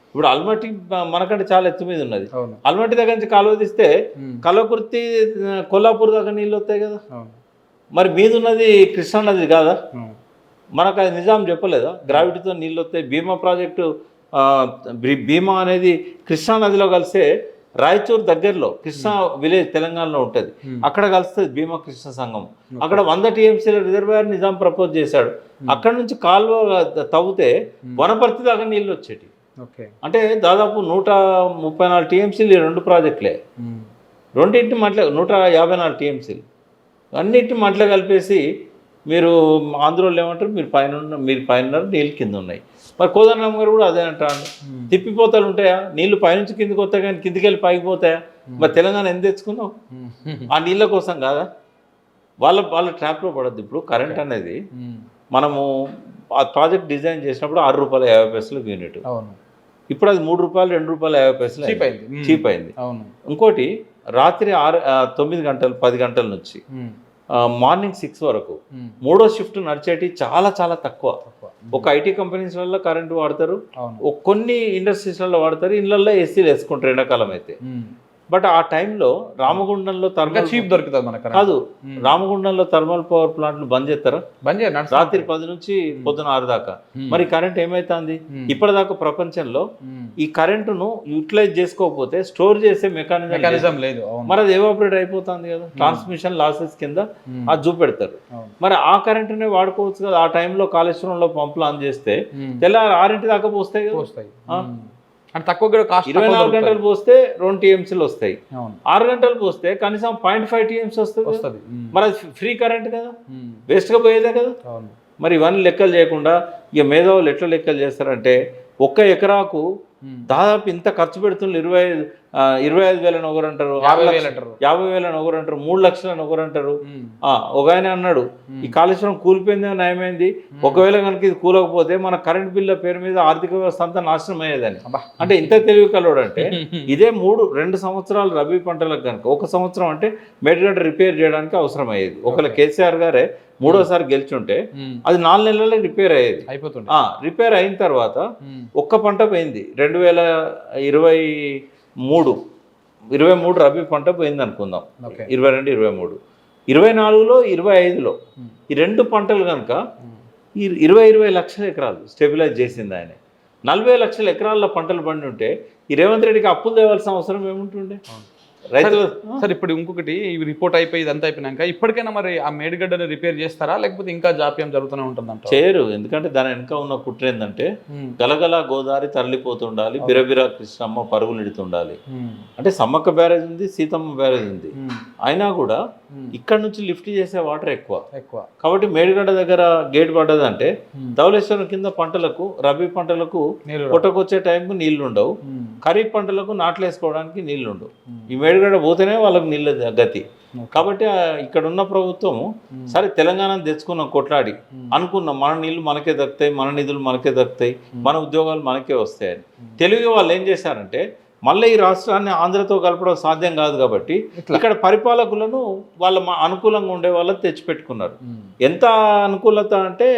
[SPEAKER 2] ఇప్పుడు అల్మట్టి మనకంటే చాలా ఎత్తు మీద ఉన్నది. అల్మట్టి దగ్గర నుంచి కాలువ తీస్తే కల్వకుర్తి కొల్లాపూర్ దాకా నీళ్ళు వస్తాయి కదా. మరి మీద ఉన్నది కృష్ణా నది కాదా? మనకు అది నిజాం చెప్పలేదా? గ్రావిటీతో నీళ్ళు వస్తాయి. భీమా ప్రాజెక్టు, భీమా అనేది కృష్ణా నదిలో కలిస్తే రాయచూర్ దగ్గరలో కృష్ణా విలేజ్ తెలంగాణలో ఉంటుంది, అక్కడ కలుస్తుంది భీమా కృష్ణ సంగమం. అక్కడ 100 TMCల రిజర్వాయర్ నిజాం ప్రపోజ్ చేశాడు. అక్కడ నుంచి కాలువ తవ్వితే వనపర్తి దాకా నీళ్ళు వచ్చేటి. అంటే దాదాపు 134 TMCలు ఈ 2 ప్రాజెక్టులే. రెండింటి మట్ల 154 TMCలు అన్నింటి మట్ల కలిపేసి మీరు ఆంధ్రోళ్ళు ఏమంటారు, మీరు పైన నీళ్ళు కింద ఉన్నాయి. మరి కోదండరామ్ గారు కూడా అదే అంటారు, తిప్పిపోతాలు ఉంటాయా? నీళ్లు పైనుంచి కిందికి వస్తాయి కానీ కిందికి వెళ్ళి పైకి పోతాయా? మరి తెలంగాణ ఎంత తెచ్చుకున్నావు? ఆ నీళ్ళ కోసం కాదా? వాళ్ళ ట్రాప్లో పడద్దు. ఇప్పుడు కరెంట్ అనేది మనము ఆ ప్రాజెక్ట్ డిజైన్ చేసినప్పుడు ₹6.50 యూనిట్, ఇప్పుడు అది ₹3, చీప్ అయింది. ఇంకోటి రాత్రి 9 గంటలు 10 గంటల నుంచి మార్నింగ్ 6 వరకు 3వ షిఫ్ట్ నడిచేటి చాలా చాలా తక్కువ. ఒక ఐటీ కంపెనీస్లలో కరెంటు వాడతారు, కొన్ని ఇండస్ట్రీస్లలో వాడతారు, ఇళ్ళల్లో ఏసీలు వేసుకుంటారు ఎండాకాలం అయితే. బట్ ఆ టైంలో రామగుండంలో థర్మల్
[SPEAKER 1] చీప్ దొరుకుతుంది మనకు
[SPEAKER 2] కాదు, రామగుండంలో థర్మల్ పవర్ ప్లాంట్లు బంద్ చేస్తారా? రాత్రి 10 నుంచి పొద్దున 6 దాకా. మరి కరెంట్ ఏమైతుంది? ఇప్పటిదాకా ప్రపంచంలో ఈ కరెంటును యూటిలైజ్ చేసుకోకపోతే స్టోర్ చేసే మెకానిజం
[SPEAKER 1] లేదు.
[SPEAKER 2] మరి అది ఎవాపరేట్ అయిపోతుంది కదా, ట్రాన్స్మిషన్ లాసెస్ కింద అది చూపెడతారు. మరి ఆ కరెంటునే వాడుకోవచ్చు కదా. ఆ టైంలో కాళేశ్వరంలో పంపులు ఆన్ చేస్తే తెల్లారి 6 దాకా పోస్తాయి కదా.
[SPEAKER 1] అంటే తక్కువ కాస్ట్
[SPEAKER 2] 24 గంటలు పోస్తే 2 TMCలు వస్తాయి. 6 గంటలు పోస్తే కనీసం 0.5 TMC వస్తుంది. మరి అది ఫ్రీ కరెంట్ కదా, వేస్ట్గా పోయేదే కదా. మరి ఇవన్నీ లెక్కలు చేయకుండా ఇక మేధావులు ఎట్లా లెక్కలు చేస్తారంటే, 1 ఎకరాకు దాదాపు ఇంత ఖర్చు పెడుతున్నారు. 25,000 ఒకరు అంటారు, 50,000 ఒకరు అంటారు, 3 లక్షలని ఒకరు అంటారు. ఒక ఆయన అన్నాడు, ఈ కాళేశ్వరం కూలిపోయింది నయమైంది, ఒకవేళ కనుక ఇది కూలకపోతే మన కరెంట్ బిల్ల పేరు మీద ఆర్థిక వ్యవస్థ అంతా నాశనం అయ్యేదని. అంటే ఇంత తెలివి కలవాడు అంటే ఇదే 2 సంవత్సరాలు రబీ పంటలకు కనుక 1 సంవత్సరం అంటే మేడిగడ్డ రిపేర్ చేయడానికి అవసరం అయ్యేది. ఒకవేళ కేసీఆర్ గారే 3వసారి గెలిచుంటే అది 4 నెలల్లో రిపేర్ అయ్యేది. రిపేర్ అయిన తర్వాత ఒక్క పంట పోయింది. 2023 రబీ పంట పోయింది అనుకుందాం, 22, 23, 24లో 25లో ఈ 2 పంటలు కనుక 20 లక్షల ఎకరాలు స్టెబిలైజ్ చేసింది ఆయన. 40 లక్షల ఎకరాల్లో పంటలు పండి ఉంటే ఈ రేవంత్ రెడ్డికి అప్పులు తేవాల్సిన అవసరం ఏముంటుండే రైతులు?
[SPEAKER 1] సార్ ఇప్పుడు ఇంకొకటి, ఇవి రిపోర్ట్ అయిపోయి ఇదంతా అయిపోయినాక ఇప్పటికైనా మరి ఆ మేడిగడ్డని రిపేర్ చేస్తారా, లేకపోతే ఇంకా జాప్యం జరుగుతూనే ఉంటుందంట?
[SPEAKER 2] చేయరు. ఎందుకంటే దాని వెనుక ఉన్న కుట్ర ఏంటంటే, గలగల గోదావరి తరలిపోతుండాలి, బిరబిర కృష్ణమ్మ పరుగులిడుతుండాలి. అంటే సమ్మక్క బ్యారేజ్ ఉంది, సీతమ్మ బ్యారేజ్ ఉంది, అయినా కూడా ఇక్కడ నుంచి లిఫ్ట్ చేసే వాటర్ ఎక్కువ. కాబట్టి మేడిగడ్డ దగ్గర గేట్ పడ్డదంటే ధవళేశ్వరం కింద పంటలకు, రబీ పంటలకు పుట్టకొచ్చే టైంకు నీళ్లు ఉండవు, ఖరీఫ్ పంటలకు నాట్లు వేసుకోవడానికి నీళ్లు ఉండవు. ఈ మేడిగడ్డ పోతేనే వాళ్ళకు నీళ్ళ గతి. కాబట్టి ఇక్కడ ఉన్న ప్రభుత్వం సరే తెలంగాణ తెచ్చుకున్నాం కొట్లాడి, అనుకున్నాం మన నీళ్లు మనకే దక్కుతాయి, మన నిధులు మనకే దక్కుతాయి, మన ఉద్యోగాలు మనకే వస్తాయని. తెలుగు వాళ్ళు ఏం చేశారంటే, మళ్ళీ ఈ రాష్ట్రాన్ని ఆంధ్రతో కలపడం సాధ్యం కాదు కాబట్టి ఇక్కడ పరిపాలకులను వాళ్ళ అనుకూలంగా ఉండే వాళ్ళని తెచ్చిపెట్టుకున్నారు. ఎంత అనుకూలత అంటే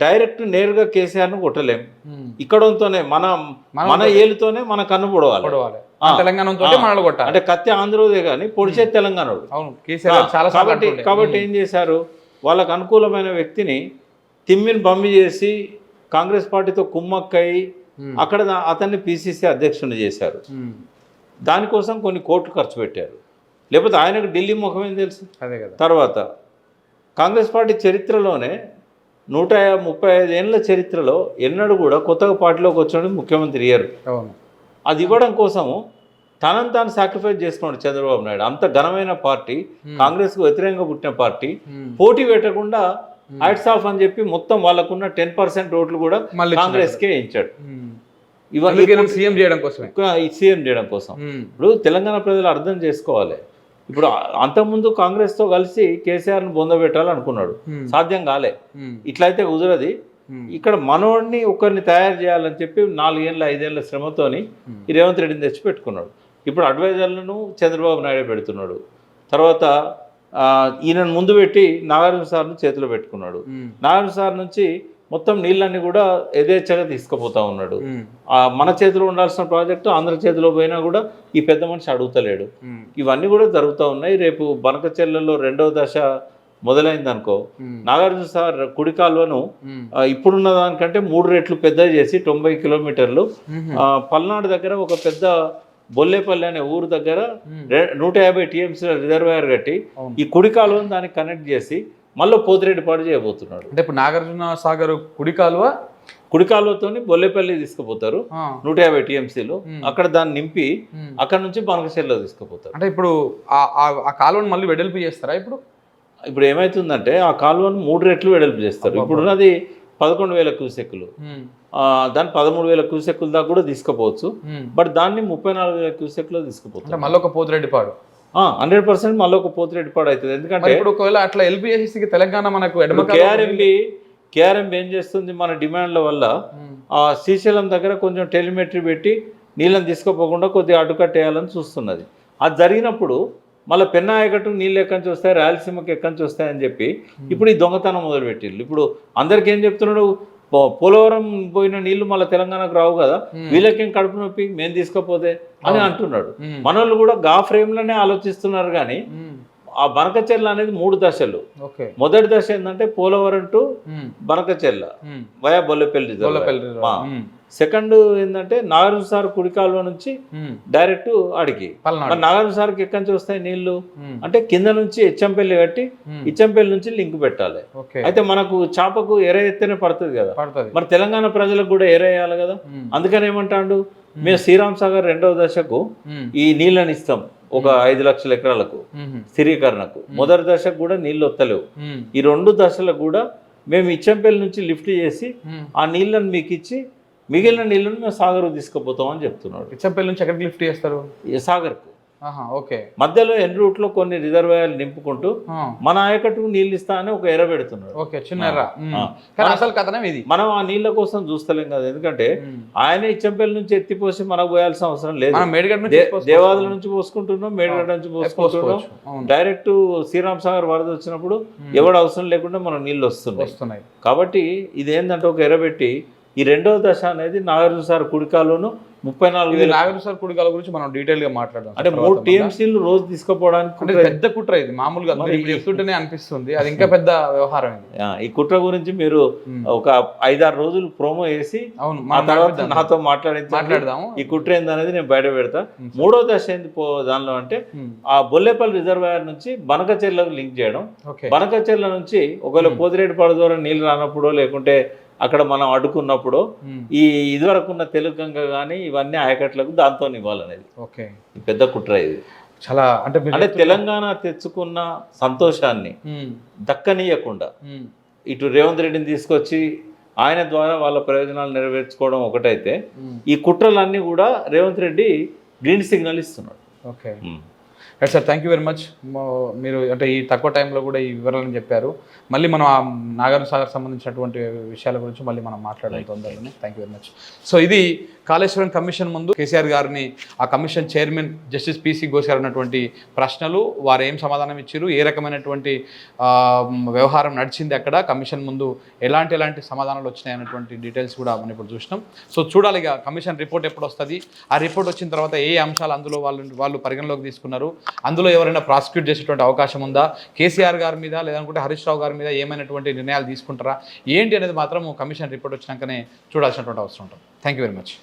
[SPEAKER 2] డైరెక్ట్ నేరుగా కేసీఆర్ను కొట్టలేం, ఇక్కడంతోనే మన ఏలుతోనే మన కన్ను పొడవాలి. అంటే కత్తి ఆంధ్రోదే కానీ పొడిచే తెలంగాణడు. కాబట్టి ఏం చేశారు, వాళ్ళకు అనుకూలమైన వ్యక్తిని తిమ్మిని బమ్మి చేసి కాంగ్రెస్ పార్టీతో కుమ్మక్కయి అక్కడ అతన్ని PCC అధ్యక్షుని చేశారు. దానికోసం కొన్ని కోట్లు ఖర్చు పెట్టారు. లేకపోతే ఆయనకు ఢిల్లీ ముఖమేం తెలుసు. తర్వాత కాంగ్రెస్ పార్టీ చరిత్రలోనే 135 ఏళ్ళ చరిత్రలో ఎన్నడూ కూడా కొత్తగా పార్టీలోకి వచ్చినప్పుడు ముఖ్యమంత్రి ఇయ్యరు. అది ఇవ్వడం కోసము తనను తాను సాక్రిఫైస్ చేసుకున్నాడు చంద్రబాబు నాయుడు. అంత ఘనమైన పార్టీ, కాంగ్రెస్కు వ్యతిరేకంగా పుట్టిన పార్టీ, పోటీ పెట్టకుండా హైట్స్ ఆఫ్ అని చెప్పి మొత్తం వాళ్ళకున్న 10% ఓట్లు కూడా కాంగ్రెస్కే ఇచ్చాడు. ఇవన్నీ
[SPEAKER 1] సీఎం చేయడం కోసం,
[SPEAKER 2] సీఎం చేయడం కోసం. ఇప్పుడు తెలంగాణ ప్రజలు అర్థం చేసుకోవాలి. ఇప్పుడు అంతకుముందు కాంగ్రెస్తో కలిసి కేసీఆర్ను బొందబెట్టాలనుకున్నాడు, సాధ్యం కాలే. ఇట్లయితే కుదరది. ఇక్కడ మనోడిని ఒకరిని తయారు చేయాలని చెప్పి 4 ఏళ్ళ 5 ఏళ్ళ శ్రమతోని ఈ రేవంత్ రెడ్డిని తెచ్చి పెట్టుకున్నాడు. ఇప్పుడు అడ్వైజర్లను చంద్రబాబు నాయుడు పెడుతున్నాడు. తర్వాత ఈయనను ముందు పెట్టి నాగార్జున సార్ను చేతిలో పెట్టుకున్నాడు. నాగార్జున సార్ నుంచి మొత్తం నీళ్ళన్నీ కూడా యథేచ్ఛగా తీసుకుపోతా ఉన్నాడు. మన చేతిలో ఉండాల్సిన ప్రాజెక్టు ఆంధ్ర చేతిలో పోయినా కూడా ఈ పెద్ద మనిషి అడుగుతలేడు. ఇవన్నీ కూడా జరుగుతూ ఉన్నాయి. రేపు బనకచెర్లలో 2వ దశ మొదలైందనుకో, నాగార్జున సార్ కుడి కాలువను ఇప్పుడున్న దానికంటే 3 రెట్లు పెద్దది చేసి 90 కిలోమీటర్లు పల్నాడు దగ్గర ఒక పెద్ద బొల్లేపల్లి అనే ఊరు దగ్గర 150 టీఎంసీల రిజర్వాయర్ కట్టి ఈ కుడి కాలువను దానికి కనెక్ట్ చేసి మళ్ళీ పోతిరెడ్డిపాడు చేయబోతున్నాడు.
[SPEAKER 1] అంటే ఇప్పుడు నాగార్జున సాగర్ కుడి కాలువతో
[SPEAKER 2] బొల్లేపల్లి తీసుకుపోతారు 150 టీఎంసీలు. అక్కడ దాన్ని నింపి అక్కడ నుంచి బనకచెర్లలో తీసుకుపోతారు.
[SPEAKER 1] అంటే ఇప్పుడు ఆ కాలువను మళ్ళీ వెడల్పు చేస్తారా?
[SPEAKER 2] ఇప్పుడు ఏమైతుందంటే ఆ కాలువను 3 రెట్లు వెడల్పు చేస్తారు. ఇప్పుడున్నది 11,000 క్యూసెక్కులు, దాన్ని 13,000 క్యూసెక్కుల దాకా కూడా తీసుకుపోవచ్చు. బట్ దాన్ని 34,000 క్యూసెక్లో తీసుకుపోతారు.
[SPEAKER 1] మళ్ళీ ఒక పోతిరెడ్డిపాడు
[SPEAKER 2] 100% మళ్ళీ ఒక పోతిరెడ్డిపాడు అవుతుంది. ఎందుకంటే
[SPEAKER 1] ఇప్పుడు ఒకవేళ అట్లా ఎల్పీఎస్సీ తెలంగాణ మనకు
[SPEAKER 2] కేఆర్ఎంబి ఏం చేస్తుంది, మన డిమాండ్ల వల్ల శ్రీశైలం దగ్గర కొంచెం టెలిమెట్రీ పెట్టి నీళ్ళని తీసుకుపోకుండా కొద్దిగా అడ్డుకట్టేయాలని చూస్తున్నది. అది జరిగినప్పుడు మళ్ళీ పెన్నా ఆయకట్టు నీళ్ళు ఎక్కడి నుంచి వస్తాయి, రాయలసీమకి ఎక్కడి నుంచి వస్తాయని చెప్పి ఇప్పుడు ఈ దొంగతనం మొదలుపెట్టిళ్ళు. ఇప్పుడు అందరికీ ఏం చెప్తున్నాడు, పోలవరం పోయిన నీళ్లు మళ్ళీ తెలంగాణకు రావు కదా, వీళ్ళకేం కడుపు నొప్పి మేము తీసుకపోతే అని అంటున్నాడు. మనోళ్ళు కూడా గా ఫ్రేమ్లోనే ఆలోచిస్తున్నారు. కానీ ఆ బనకచెర్ల అనేది 3 దశలు. మొదటి దశ ఏంటంటే Polavaram to Banakacherla via Bollapalli. Second ఏంటంటే నాగార్జున సార్ కుడి కాలువ నుంచి డైరెక్ట్ అడిగి నాగార్జున సార్కి ఎక్కడి నుంచి వస్తాయి నీళ్లు అంటే కింద నుంచి హెచ్చంపల్లి కట్టి ఇచ్చంపల్లి నుంచి లింక్ పెట్టాలి. అయితే మనకు చాపకు ఎర ఎత్తేనే పడుతుంది కదా, మరి తెలంగాణ ప్రజలకు కూడా ఎర వేయాలి కదా. అందుకని ఏమంటాడు, మేము శ్రీరామ్ సాగర్ 2వ దశకు ఈ నీళ్ళని ఇస్తాం ఒక 5 లక్షల ఎకరాలకు స్థిరీకరణకు. మొదటి దశకు కూడా నీళ్ళు వస్తలేవు. ఈ 2 దశలకు కూడా మేము ఇచ్చంపల్లి నుంచి లిఫ్ట్ చేసి ఆ నీళ్ళని మీకు ఇచ్చి మిగిలిన నీళ్ళను మేము సాగర్కు తీసుకుపోతాం అని చెప్తున్నాడు.
[SPEAKER 1] ఇచ్చంపల్లి నుంచి ఎక్కడికి లిఫ్ట్ చేస్తారు?
[SPEAKER 2] సాగర్కు.
[SPEAKER 1] ఓకే.
[SPEAKER 2] మధ్యలో ఎన్ రూట్ లో కొన్ని రిజర్వాయర్లు నింపుకుంటూ మన ఆయకట్టుకు నీళ్ళు ఇస్తా అని ఒక ఎర పెడుతున్నాడు.
[SPEAKER 1] ఓకే, చిన్న ఎర్ర. అసలు కథనం ఇది.
[SPEAKER 2] మనం ఆ నీళ్ళ కోసం చూస్తలేం కదా, ఎందుకంటే ఆయన ఇచ్చంపల్లి నుంచి ఎత్తిపోసి మనకు పోయాల్సిన అవసరం లేదు. దేవాదుల నుంచి పోసుకుంటున్నాం, మేడిగడ్డ నుంచి పోసుకుంటున్నాం. డైరెక్ట్ శ్రీరామ్ సాగర్ వరద వచ్చినప్పుడు ఎవడు అవసరం లేకుండా మనం నీళ్ళు వస్తున్నాయి. కాబట్టి ఇది ఏంటంటే ఒక ఎర పెట్టి ఈ 2వ దశ అనేది నాగార్జున సార్ కుడికాలను 34,000
[SPEAKER 1] నాగార్జున సార్ కుడికాల గురించి మనం డీటెయిల్ గా మాట్లాడదాం.
[SPEAKER 2] అంటే 3 టీఎంసీలు రోజు తీసుకుపోవడానికి
[SPEAKER 1] పెద్ద కుట్ర ఇది. మామూలుగా చెప్తుంటేనే అనిపిస్తుంది, అది ఇంకా పెద్ద వ్యవహారం.
[SPEAKER 2] ఈ కుట్ర గురించి మీరు ఒక 5-6 రోజులు ప్రోమో వేసి తర్వాత నాతో మాట్లాడదాము. ఈ కుట్ర ఏందనేది నేను బయట పెడతా. 3వ దశ ఏంది దానిలో అంటే ఆ బొల్లేపల్లి రిజర్వాయర్ నుంచి బనకచెర్లకు లింక్ చేయడం. బనకచెర్ల నుంచి ఒకవేళ పోతిరెడ్డిపాడు ద్వారా నీళ్ళు రానప్పుడు లేకుంటే అక్కడ మనం అడ్డుకున్నప్పుడు ఈ ఇదివరకు ఉన్న తెలుగంగ కానీ ఇవన్నీ ఆయకట్లకు దాంతో ఇవ్వాలనేది పెద్ద కుట్ర. ఇది
[SPEAKER 1] చాలా అంటే
[SPEAKER 2] తెలంగాణ తెచ్చుకున్న సంతోషాన్ని దక్కనీయకుండా ఇటు రేవంత్ రెడ్డిని తీసుకొచ్చి ఆయన ద్వారా వాళ్ళ ప్రయోజనాలు నెరవేర్చుకోవడం ఒకటైతే, ఈ కుట్రలన్నీ కూడా రేవంత్ రెడ్డి గ్రీన్ సిగ్నల్ ఇస్తున్నాడు.
[SPEAKER 1] Okay right sir, thank you very much. మీరు అంటే ఈ తక్కువ టైంలో కూడా ఈ వివరాలను చెప్పారు. మళ్ళీ మనం ఆ నాగార్జున సాగర్ సంబంధించినటువంటి విషయాల గురించి మళ్ళీ మనం మాట్లాడాలి తొందరలోనే. Thank you very much. So ఇది కాళేశ్వరం కమిషన్ ముందు కేసీఆర్ గారిని ఆ commission chairman justice PC Ghosh గారు ఉన్నటువంటి ప్రశ్నలు, వారు ఏం సమాధానం ఇచ్చారు, ఏ రకమైనటువంటి వ్యవహారం నడిచింది అక్కడ కమిషన్ ముందు, ఎలాంటి సమాధానాలు వచ్చినాయి అన్నటువంటి డీటెయిల్స్ కూడా మనం ఇప్పుడు చూసినాం. సో చూడాలి ఇక కమిషన్ రిపోర్ట్ ఎప్పుడు వస్తుంది, ఆ రిపోర్ట్ వచ్చిన తర్వాత ఏ అంశాలు అందులో వాళ్ళు పరిగణలోకి తీసుకున్నారు, అందులో ఎవరైనా ప్రాసిక్యూట్ చేసేటువంటి అవకాశం ఉందా, కేసీఆర్ గారి మీద లేదనుకుంటే హరీష్ రావు గారి మీద ఏమైనటువంటి నిర్ణయాలు తీసుకుంటారా ఏంటి అనేది మాత్రం కమిషన్ రిపోర్ట్ వచ్చినాకనే చూడాల్సినటువంటి అవసరం ఉంటుంది. Thank you very much.